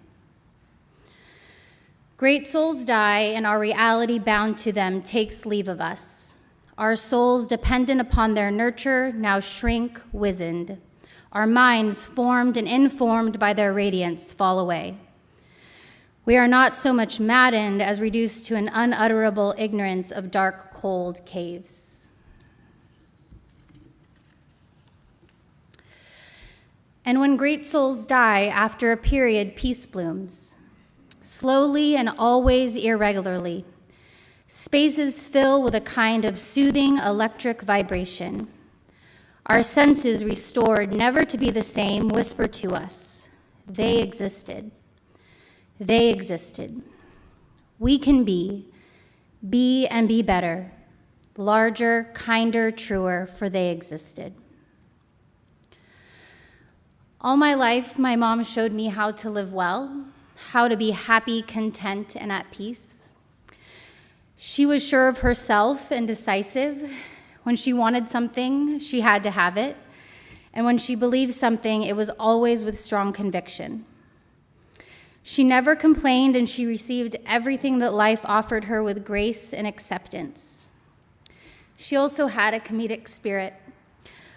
Great souls die, and our reality bound to them takes leave of us. Our souls, dependent upon their nurture, now shrink, wizened. Our minds, formed and informed by their radiance, fall away. We are not so much maddened as reduced to an unutterable ignorance of dark, cold caves. And when great souls die, after a period, peace blooms. Slowly and always irregularly, spaces fill with a kind of soothing electric vibration. Our senses restored, never to be the same, whisper to us, they existed. They existed. We can be and be better, larger, kinder, truer, for they existed. All my life, my mom showed me how to live well, how to be happy, content, and at peace. She was sure of herself and decisive. When she wanted something, she had to have it. And when she believed something, it was always with strong conviction. She never complained, and she received everything that life offered her with grace and acceptance. She also had a comedic spirit.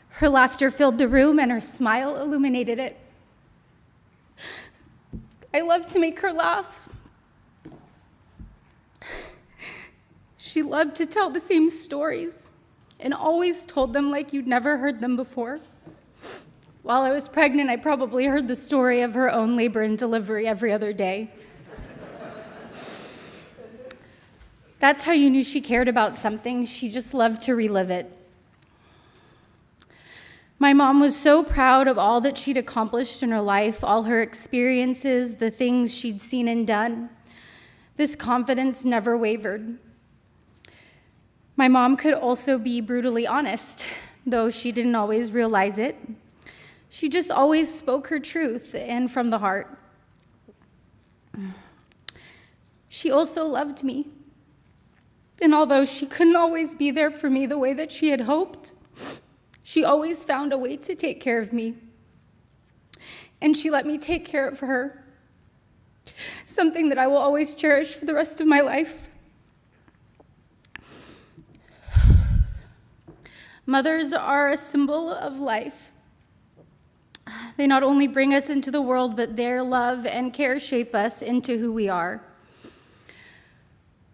Her laughter filled the room, and her smile illuminated it. I loved to make her laugh. She loved to tell the same stories, and always told them like you'd never heard them before. While I was pregnant, I probably heard the story of her own labor and delivery every other day. That's how you knew she cared about something. She just loved to relive it. My mom was so proud of all that she'd accomplished in her life, all her experiences, the things she'd seen and done. This confidence never wavered. My mom could also be brutally honest, though she didn't always realize it. She just always spoke her truth and from the heart. She also loved me. And although she couldn't always be there for me the way that she had hoped, she always found a way to take care of me. And she let me take care of her, something that I will always cherish for the rest of my life. Mothers are a symbol of life. They not only bring us into the world, but their love and care shape us into who we are.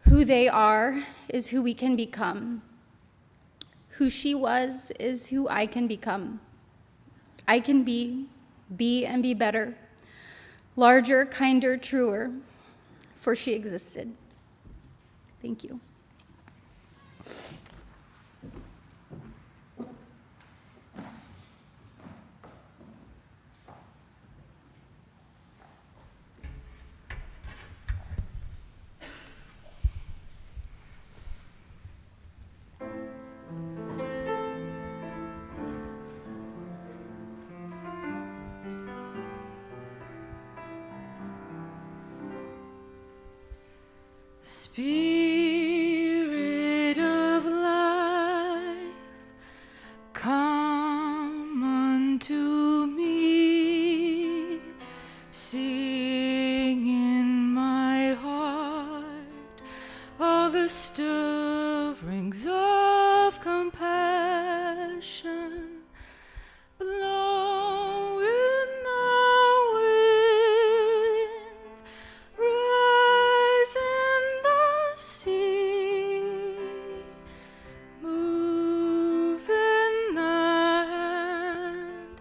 Who they are is who we can become. Who she was is who I can become. I can be and be better, larger, kinder, truer, for she existed. Thank you. Spirit of life, come unto me, sing in my heart all the stirrings of compassion. Blow in the wind, rise in the sea, move in the hand,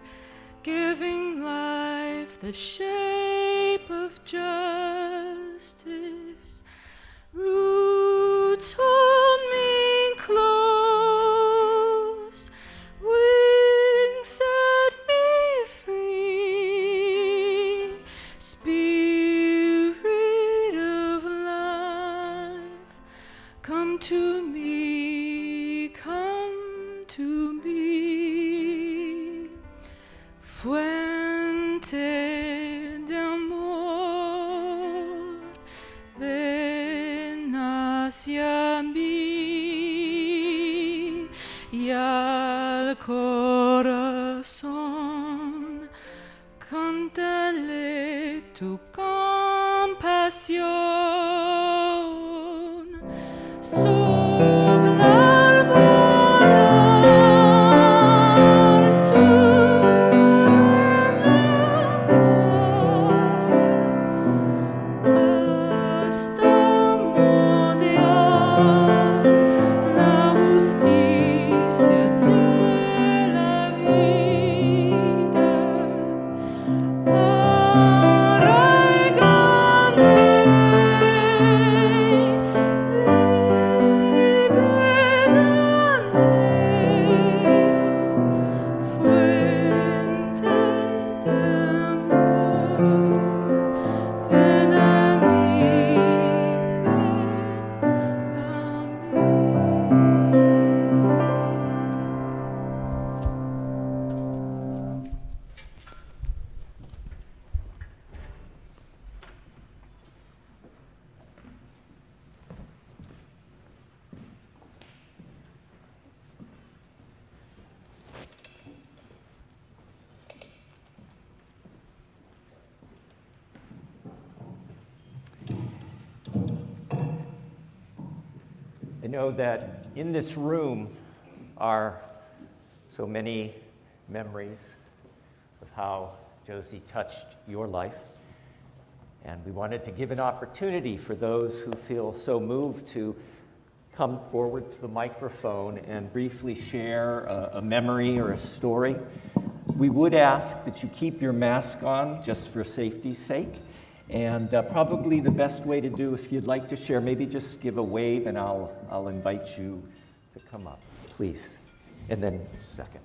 giving life the shape of justice. Roots hold me close, wings set me free. Spirit of life, come to me, come to me. Fuente de amor, ven hacia mí y al corazón cántale tu compasión. Sopla al volar sobre la mar hasta modear la justicia de la vida. Arraigame, libérame, fuente de amor, ven a mí, ven a mí. I know that in this room are so many memories of how Josie touched your life. And we wanted to give an opportunity for those who feel so moved to come forward to the microphone and briefly share a memory or a story. We would ask that you keep your mask on just for safety's sake. And probably the best way to do, if you'd like to share, maybe just give a wave and I'll invite you to come up, please. And then second.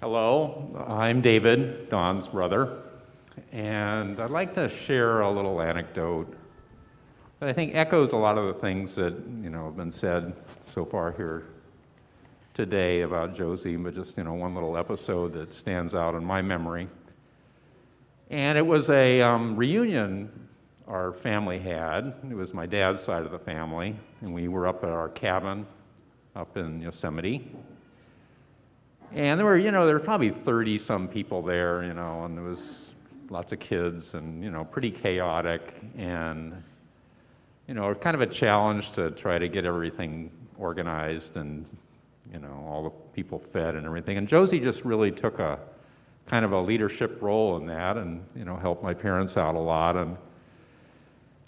Hello, I'm David, Don's brother, and I'd like to share a little anecdote that I think echoes a lot of the things that have been said so far here today about Josie, but just one little episode that stands out in my memory. And it was a reunion our family had. It was my dad's side of the family, and we were up at our cabin up in Yosemite. And there were probably 30-some people there, and there was lots of kids and, pretty chaotic and, kind of a challenge to try to get everything organized and, all the people fed and everything. And Josie just really took a kind of a leadership role in that and, helped my parents out a lot.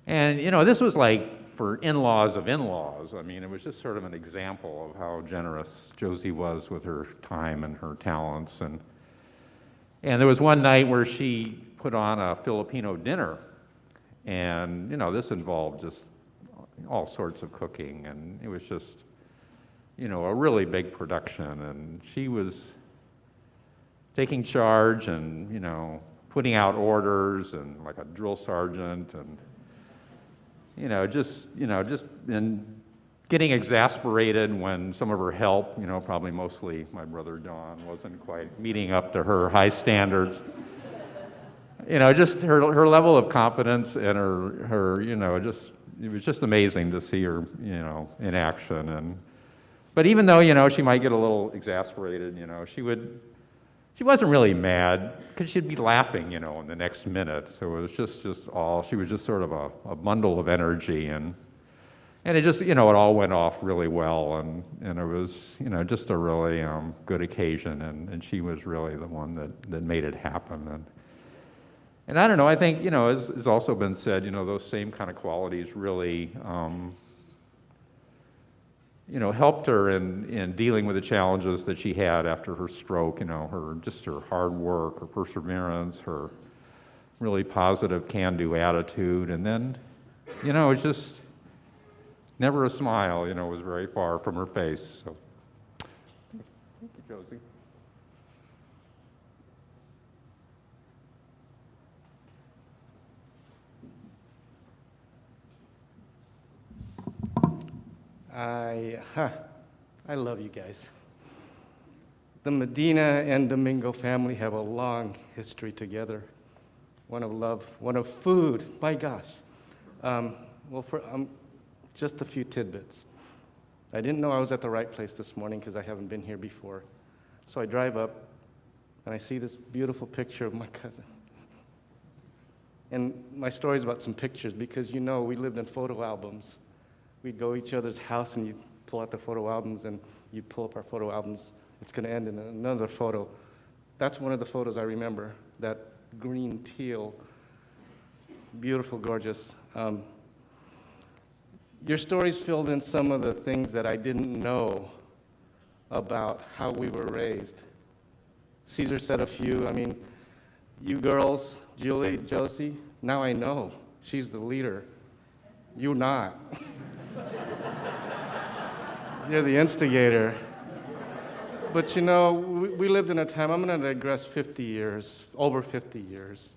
And this was like for in-laws of in-laws. I mean, it was just sort of an example of how generous Josie was with her time and her talents. And there was one night where she put on a Filipino dinner. And, this involved just all sorts of cooking. And it was just, a really big production. And she was taking charge and, putting out orders and like a drill sergeant and, just been getting exasperated when some of her help, probably mostly my brother Don, wasn't quite meeting up to her high standards. Just her level of confidence and her it was just amazing to see her, in action. But even though, she might get a little exasperated, she wasn't really mad because she'd be laughing, in the next minute. So it was she was just sort of a bundle of energy and it just, it all went off really well and it was, just a really good occasion and she was really the one that made it happen. And I don't know, I think, as has also been said, those same kind of qualities really helped her in dealing with the challenges that she had after her stroke, her hard work, her perseverance, her really positive can-do attitude. And then, it's just never a smile, was very far from her face. So, thank you, Josie. I love you guys. The Medina and Domingo family have a long history together. One of love, one of food. My gosh. Just a few tidbits. I didn't know I was at the right place this morning because I haven't been here before. So I drive up and I see this beautiful picture of my cousin. And my story is about some pictures because we lived in photo albums. We'd go to each other's house and you'd pull out the photo albums and you'd pull up our photo albums. It's going to end in another photo. That's one of the photos I remember, that green teal, beautiful, gorgeous. Your stories filled in some of the things that I didn't know about how we were raised. Caesar said a few. I mean, you girls, Julie, Josie, now I know. She's the leader. You not. You're the instigator. But we lived in a time, I'm going to digress 50 years, over 50 years.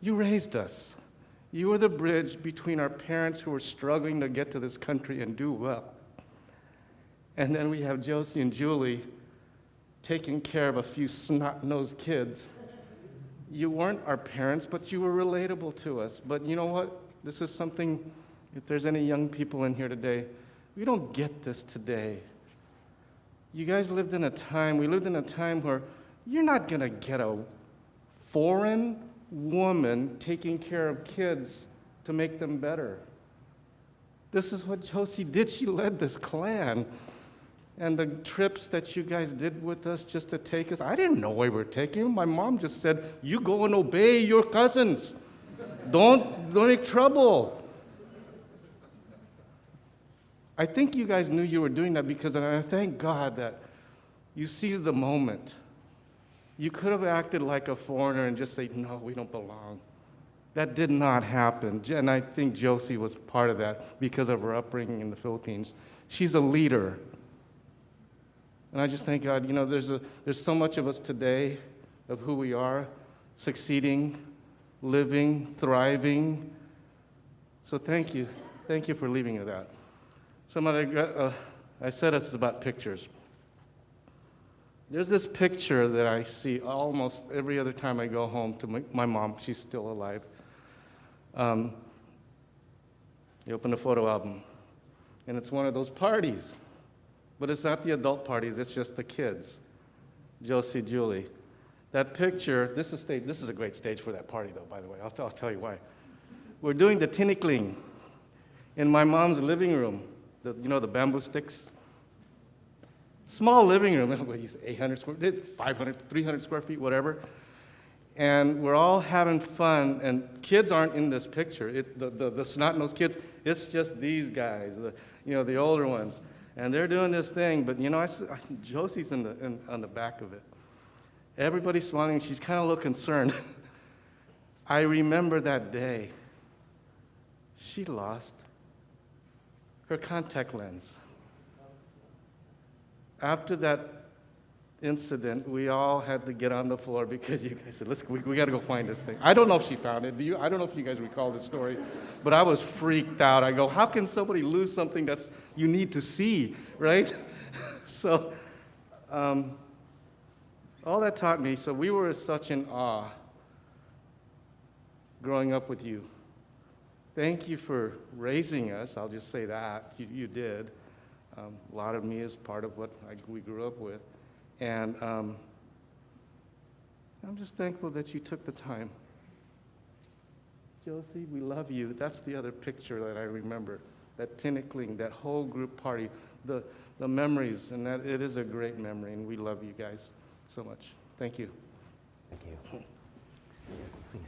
You raised us. You were the bridge between our parents who were struggling to get to this country and do well. And then we have Josie and Julie taking care of a few snot-nosed kids. You weren't our parents, but you were relatable to us. But you know what? This is something, if there's any young people in here today, we don't get this today. You guys lived in a time, we lived in a time where you're not going to get a foreign woman taking care of kids to make them better. This is what Josie did. She led this clan. And the trips that you guys did with us just to take us, I didn't know where we were taking them. My mom just said, you go and obey your cousins. Don't make trouble. I think you guys knew you were doing that because I thank God that you seized the moment. You could have acted like a foreigner and just say, no, we don't belong. That did not happen. And I think Josie was part of that because of her upbringing in the Philippines. She's a leader. And I just thank God, there's so much of us today of who we are, succeeding, living, thriving. So thank you. Thank you for leaving with that. I said it's about pictures. There's this picture that I see almost every other time I go home to my mom. She's still alive. You open the photo album, and it's one of those parties. But it's not the adult parties, it's just the kids. Josie, Julie. That picture, this is a great stage for that party, though, by the way. I'll tell you why. We're doing the tinikling in my mom's living room. The bamboo sticks. Small living room, 800 square feet, 500, 300 square feet, whatever. And we're all having fun, and kids aren't in this picture. The snot-nosed kids, it's just these guys, the older ones. And they're doing this thing, but Josie's on the back of it. Everybody's smiling, she's kind of a little concerned. I remember that day. She lost her contact lens. After that incident, we all had to get on the floor because you guys said, we got to go find this thing. I don't know if she found it. I don't know if you guys recall this story, but I was freaked out. I go, how can somebody lose something that's you need to see, right? So all that taught me, so we were such in awe growing up with you. Thank you for raising us. I'll just say that. You did. A lot of me is part of what we grew up with. And I'm just thankful that you took the time. Josie, we love you. That's the other picture that I remember. That tinikling, that whole group party, the memories, and that it is a great memory, and we love you guys so much. Thank you. Thank you. Please.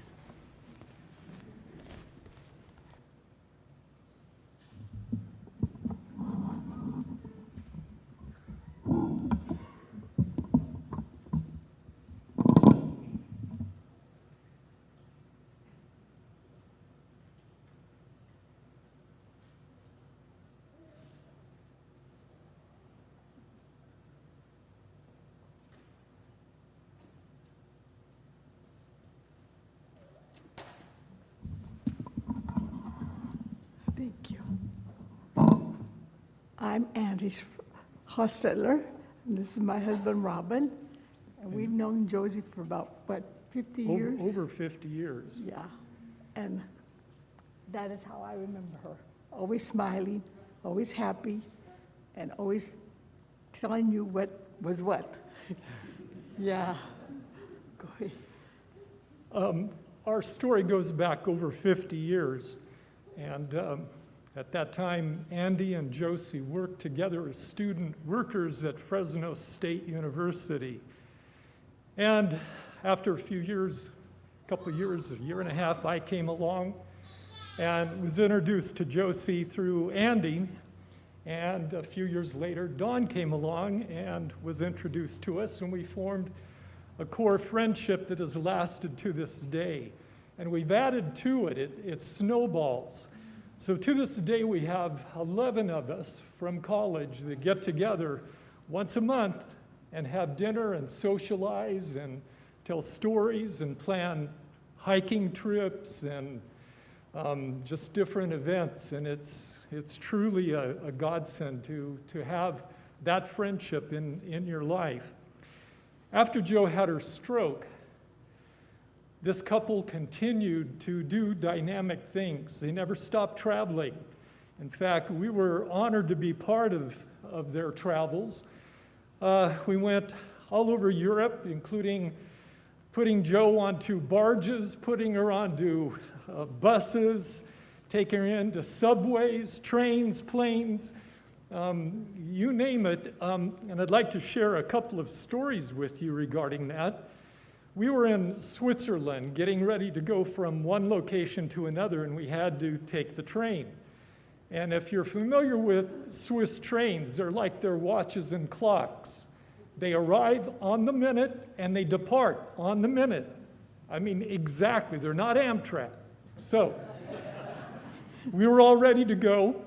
Thank you. I'm Andy Hostetler, and this is my husband, Robin. And we've known Josie for about, what, 50 years? Over 50 years. Yeah. And that is how I remember her. Always smiling, always happy, and always telling you what was what. Yeah. Go ahead. Our story goes back over 50 years. And at that time, Andy and Josie worked together as student workers at Fresno State University. And after a few years, a couple of years, a year and a half, I came along and was introduced to Josie through Andy. And a few years later, Dawn came along and was introduced to us, and we formed a core friendship that has lasted to this day. And we've added to it, it snowballs. So to this day, we have 11 of us from college that get together once a month and have dinner and socialize and tell stories and plan hiking trips and just different events. And it's truly a godsend to have that friendship in your life. After Jo had her stroke, this couple continued to do dynamic things. They never stopped traveling. In fact, we were honored to be part of their travels. We went all over Europe, including putting Jo onto barges, putting her onto buses, taking her into subways, trains, planes, you name it. And I'd like to share a couple of stories with you regarding that. We were in Switzerland getting ready to go from one location to another, and we had to take the train. And if you're familiar with Swiss trains, they're like their watches and clocks. They arrive on the minute and they depart on the minute. I mean, exactly. They're not Amtrak. So we were all ready to go.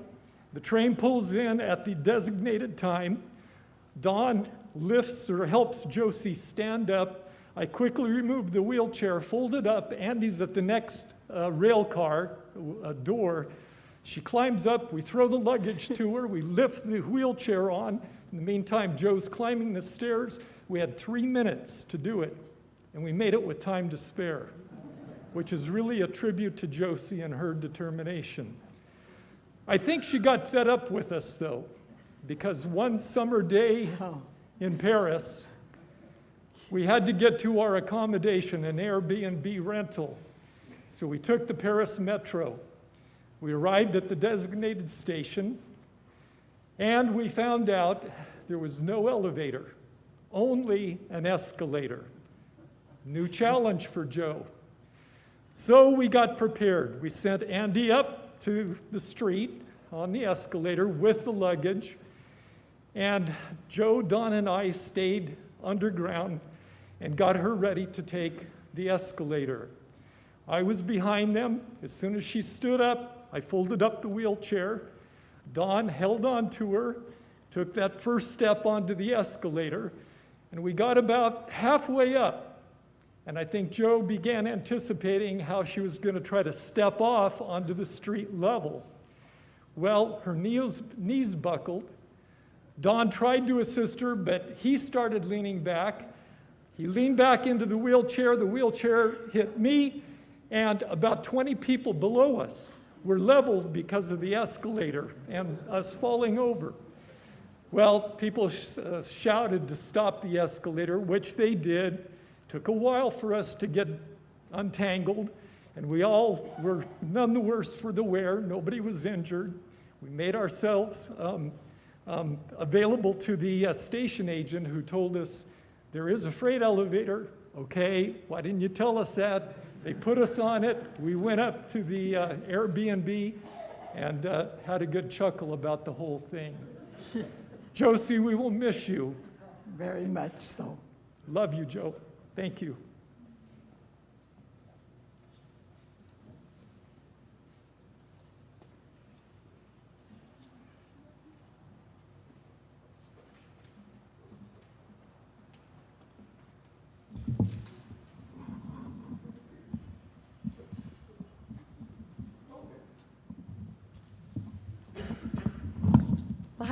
The train pulls in at the designated time. Dawn lifts or helps Josie stand up. I quickly remove the wheelchair, fold it up. Andy's at the next rail car door. She climbs up. We throw the luggage to her. We lift the wheelchair on. In the meantime, Joe's climbing the stairs. We had 3 minutes to do it, and we made it with time to spare, which is really a tribute to Josie and her determination. I think she got fed up with us, though, because one summer day in Paris, we had to get to our accommodation, an Airbnb rental. So we took the Paris Metro. We arrived at the designated station, and we found out there was no elevator, only an escalator. New challenge for Jo. So we got prepared. We sent Andy up to the street on the escalator with the luggage, and Jo, Dawn, and I stayed underground and got her ready to take the escalator. I was behind them. As soon as she stood up, I folded up the wheelchair. Dawn held on to her, took that first step onto the escalator, and we got about halfway up. And I think Jo began anticipating how she was going to try to step off onto the street level. Well, her knees buckled. Dawn tried to assist her, but he started leaning back. He leaned back into the wheelchair hit me, and about 20 people below us were leveled because of the escalator and us falling over. Well, people shouted to stop the escalator, which they did. Took a while for us to get untangled, and we all were none the worse for the wear. Nobody was injured. We made ourselves available to the station agent, who told us, there is a freight elevator. Okay, why didn't you tell us that? They put us on it. We went up to the Airbnb and had a good chuckle about the whole thing. Josie, we will miss you. Very much so. Love you, Jo. Thank you.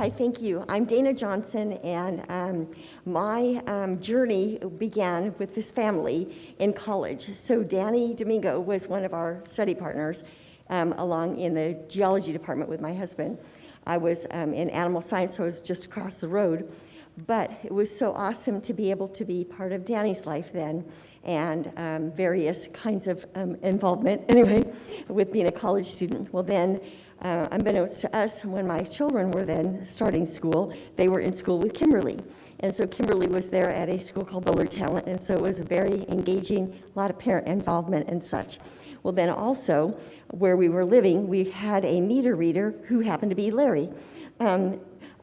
Hi, thank you. I'm Dana Johnson, and my journey began with this family in college. So Danny Domingo was one of our study partners along in the geology department with my husband. I was in animal science, so I was just across the road. But it was so awesome to be able to be part of Danny's life then, and various kinds of involvement, anyway, with being a college student. Well then, unbeknownst to us, when my children were then starting school, they were in school with Kimberly. And so Kimberly was there at a school called Bullard Talent, and so it was very engaging, a lot of parent involvement and such. Well then also, where we were living, we had a meter reader who happened to be Larry.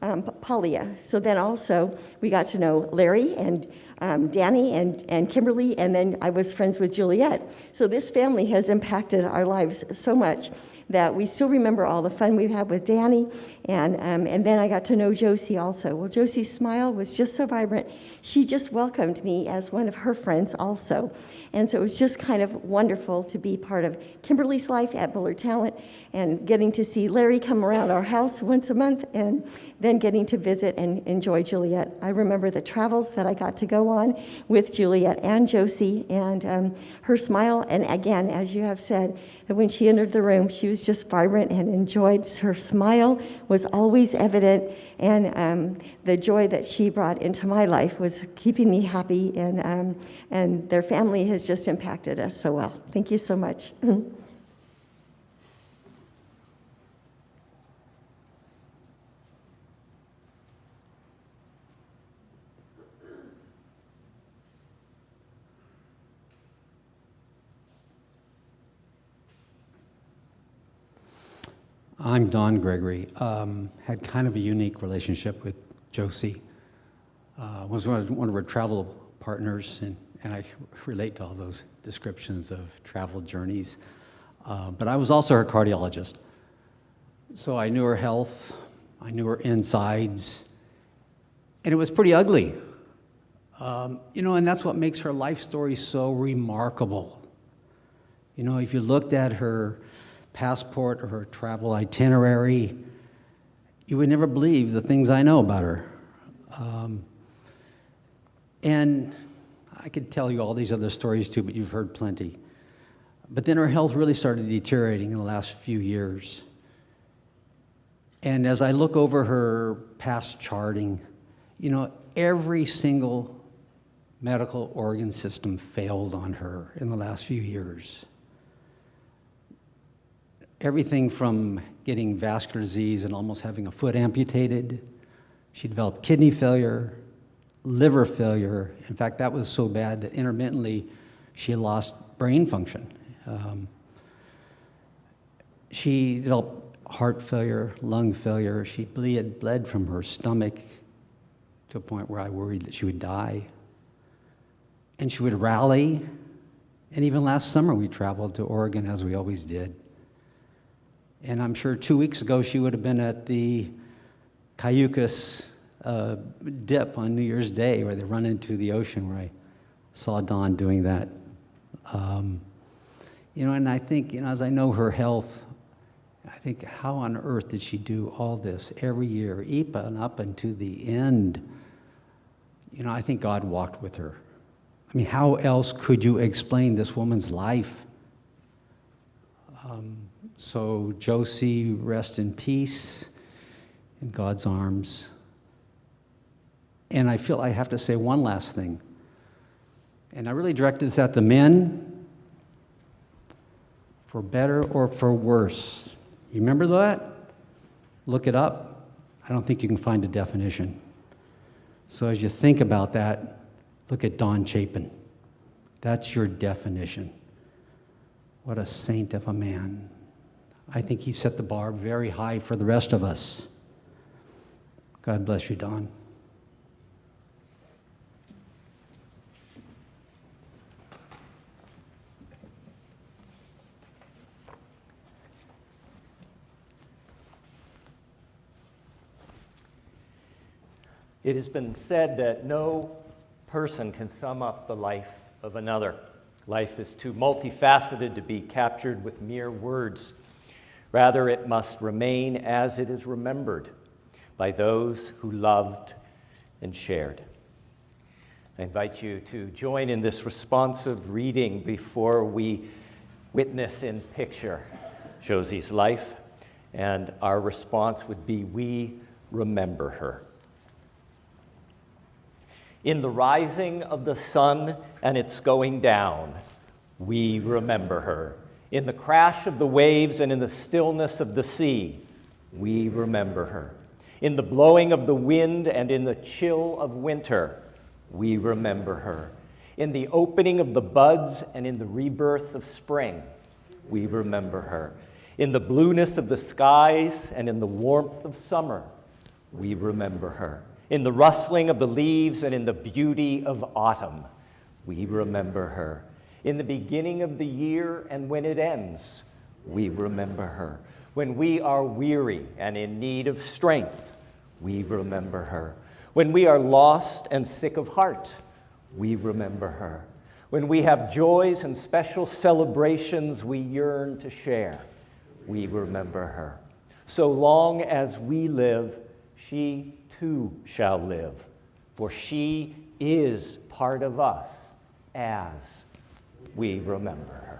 Paulia. So then also we got to know Larry and Danny and Kimberly, and then I was friends with Juliet. So this family has impacted our lives so much that we still remember all the fun we've had with Danny, and then I got to know Josie also. Well, Josie's smile was just so vibrant. She just welcomed me as one of her friends also. And so it was just kind of wonderful to be part of Kimberly's life at Bullard Talent and getting to see Larry come around our house once a month and then getting to visit and enjoy Juliet. I remember the travels that I got to go on with Juliet and Josie, and her smile, and again, as you have said, that when she entered the room, she was just vibrant and enjoyed. Her smile was always evident, and the joy that she brought into my life was keeping me happy, and their family has just impacted us so well. Thank you so much. I'm Don Gregory. Had kind of a unique relationship with Josie. Was one of her travel partners, and I relate to all those descriptions of travel journeys. But I was also her cardiologist. So I knew her health, I knew her insides, and it was pretty ugly. And that's what makes her life story so remarkable. If you looked at her passport or her travel itinerary, you would never believe the things I know about her. And I could tell you all these other stories too, but you've heard plenty. But then her health really started deteriorating in the last few years. And as I look over her past charting, every single medical organ system failed on her in the last few years. Everything from getting vascular disease and almost having a foot amputated. She developed kidney failure, liver failure. In fact, that was so bad that intermittently she lost brain function. She developed heart failure, lung failure. She bled from her stomach to a point where I worried that she would die. And she would rally. And even last summer we traveled to Oregon, as we always did. And I'm sure 2 weeks ago she would have been at the Cayucas dip on New Year's Day, where they run into the ocean, where I saw Dawn doing that. And I think, as I know her health, I think, how on earth did she do all this every year, even up until the end? I think God walked with her. I mean, how else could you explain this woman's life? So Josie, rest in peace in God's arms. And I feel I have to say one last thing. And I really directed this at the men, for better or for worse. You remember that? Look it up. I don't think you can find a definition. So as you think about that, look at Don Chapin. That's your definition. What a saint of a man. I think he set the bar very high for the rest of us. God bless you, Don. It has been said that no person can sum up the life of another. Life is too multifaceted to be captured with mere words. Rather, it must remain as it is remembered by those who loved and shared. I invite you to join in this responsive reading before we witness in picture Josie's life, and our response would be, we remember her. In the rising of the sun and its going down, we remember her. In the crash of the waves and in the stillness of the sea, we remember her. In the blowing of the wind and in the chill of winter, we remember her. In the opening of the buds and in the rebirth of spring, we remember her. In the blueness of the skies and in the warmth of summer, we remember her. In the rustling of the leaves and in the beauty of autumn, we remember her. In the beginning of the year and when it ends, we remember her. When we are weary and in need of strength, we remember her. When we are lost and sick of heart, we remember her. When we have joys and special celebrations we yearn to share, we remember her. So long as we live, she too shall live, for she is part of us as we remember her.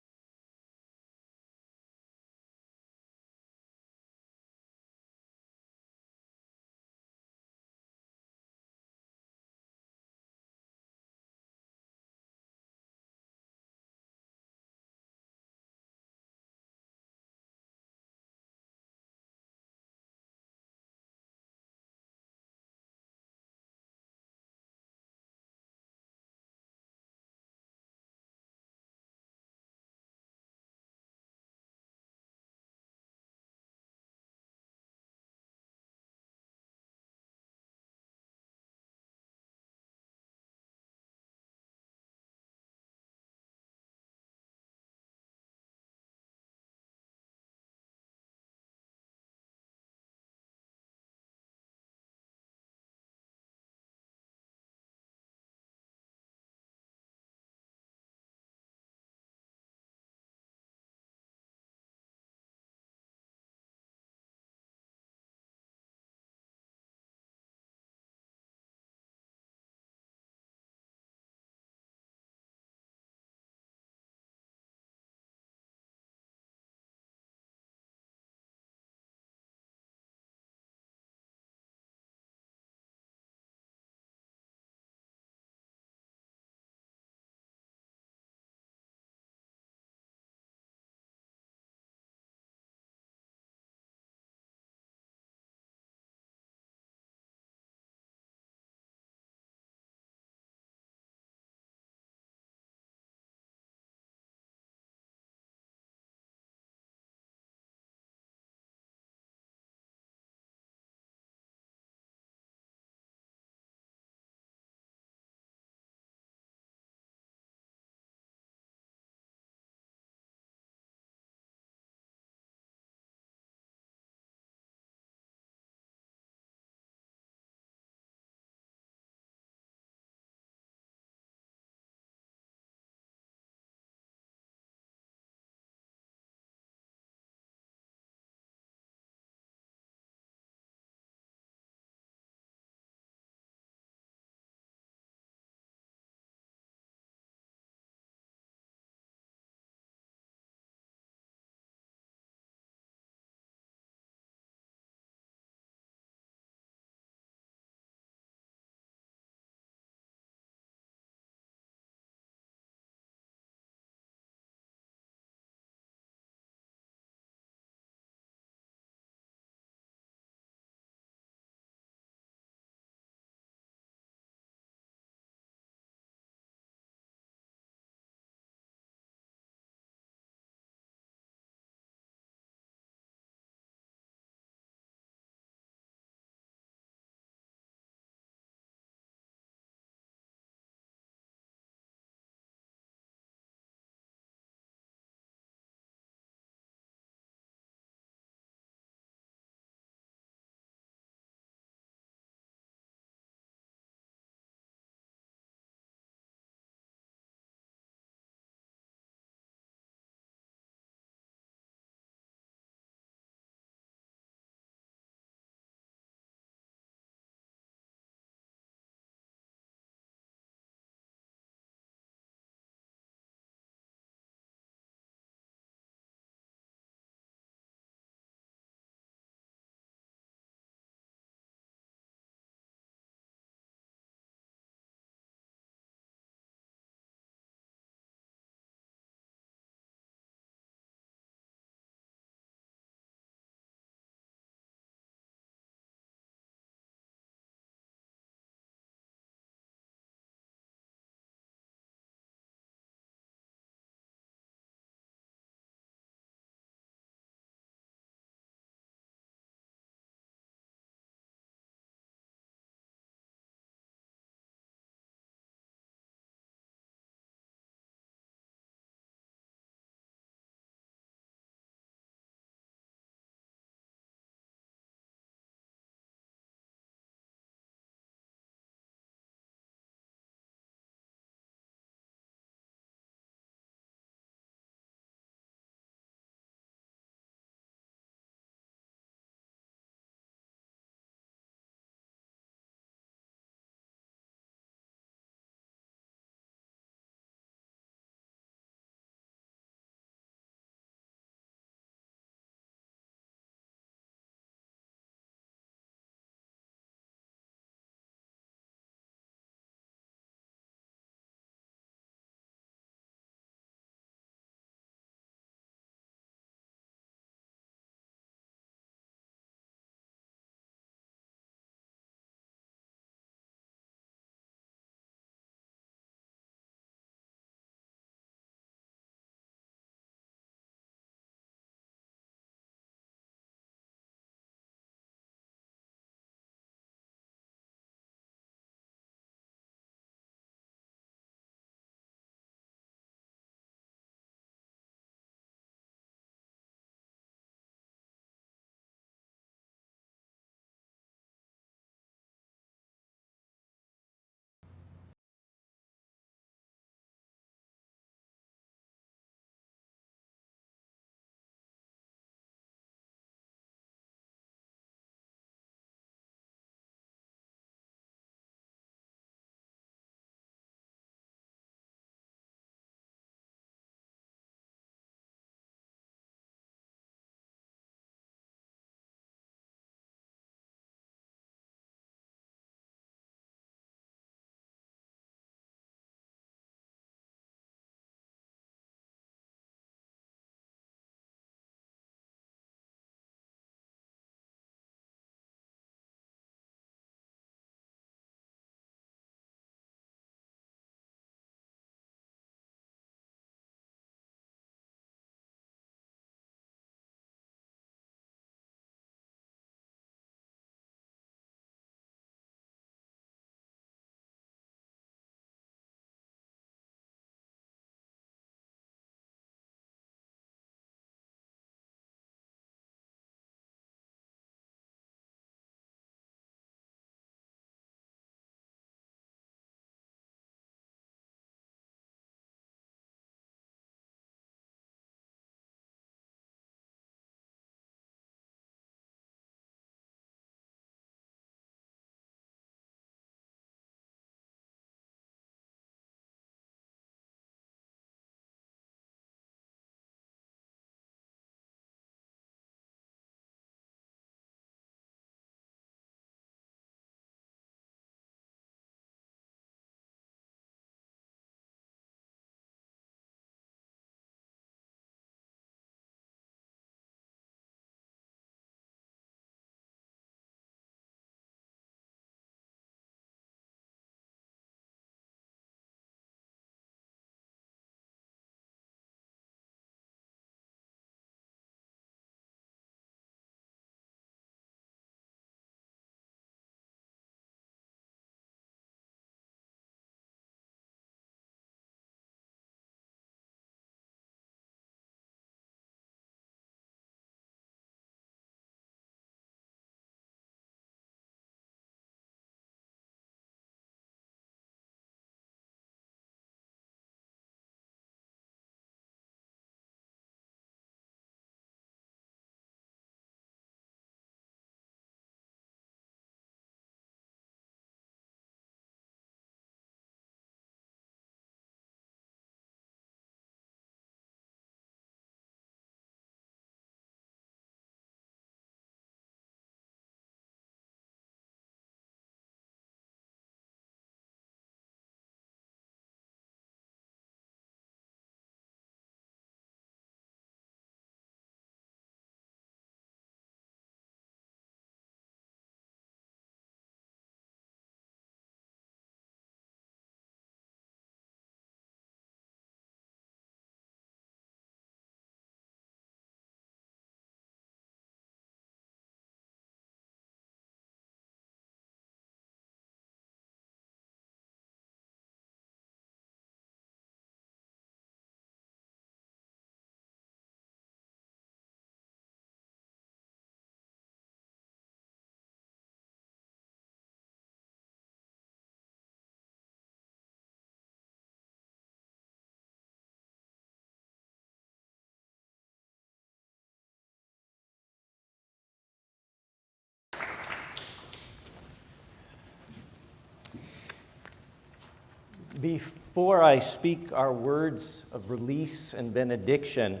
Before I speak our words of release and benediction,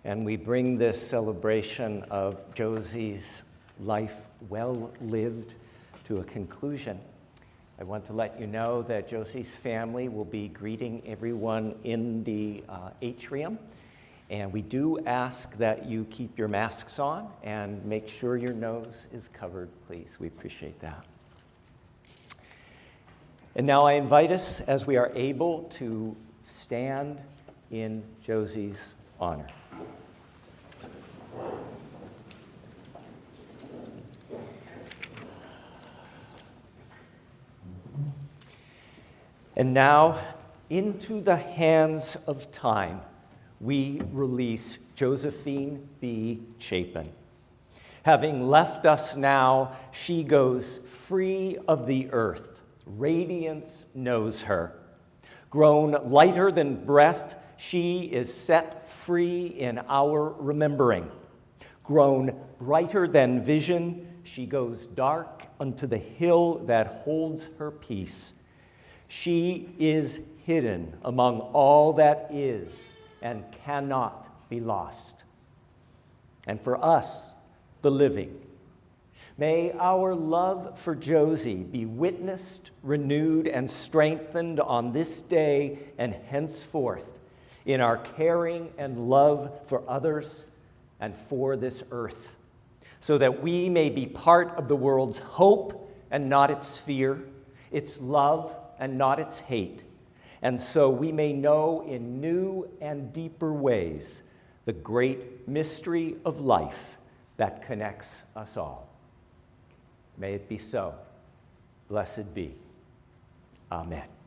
and we bring this celebration of Josie's life well lived to a conclusion, I want to let you know that Josie's family will be greeting everyone in the atrium. And we do ask that you keep your masks on and make sure your nose is covered, please. We appreciate that. And now I invite us, as we are able, to stand in Josie's honor. And now, into the hands of time, we release Josephine B. Chapin. Having left us now, she goes free of the earth. Radiance knows her. Grown lighter than breath, she is set free in our remembering. Grown brighter than vision, she goes dark unto the hill that holds her peace. She is hidden among all that is and cannot be lost. And for us, the living, may our love for Josie be witnessed, renewed, and strengthened on this day and henceforth in our caring and love for others and for this earth, so that we may be part of the world's hope and not its fear, its love and not its hate, and so we may know in new and deeper ways the great mystery of life that connects us all. May it be so. Blessed be. Amen.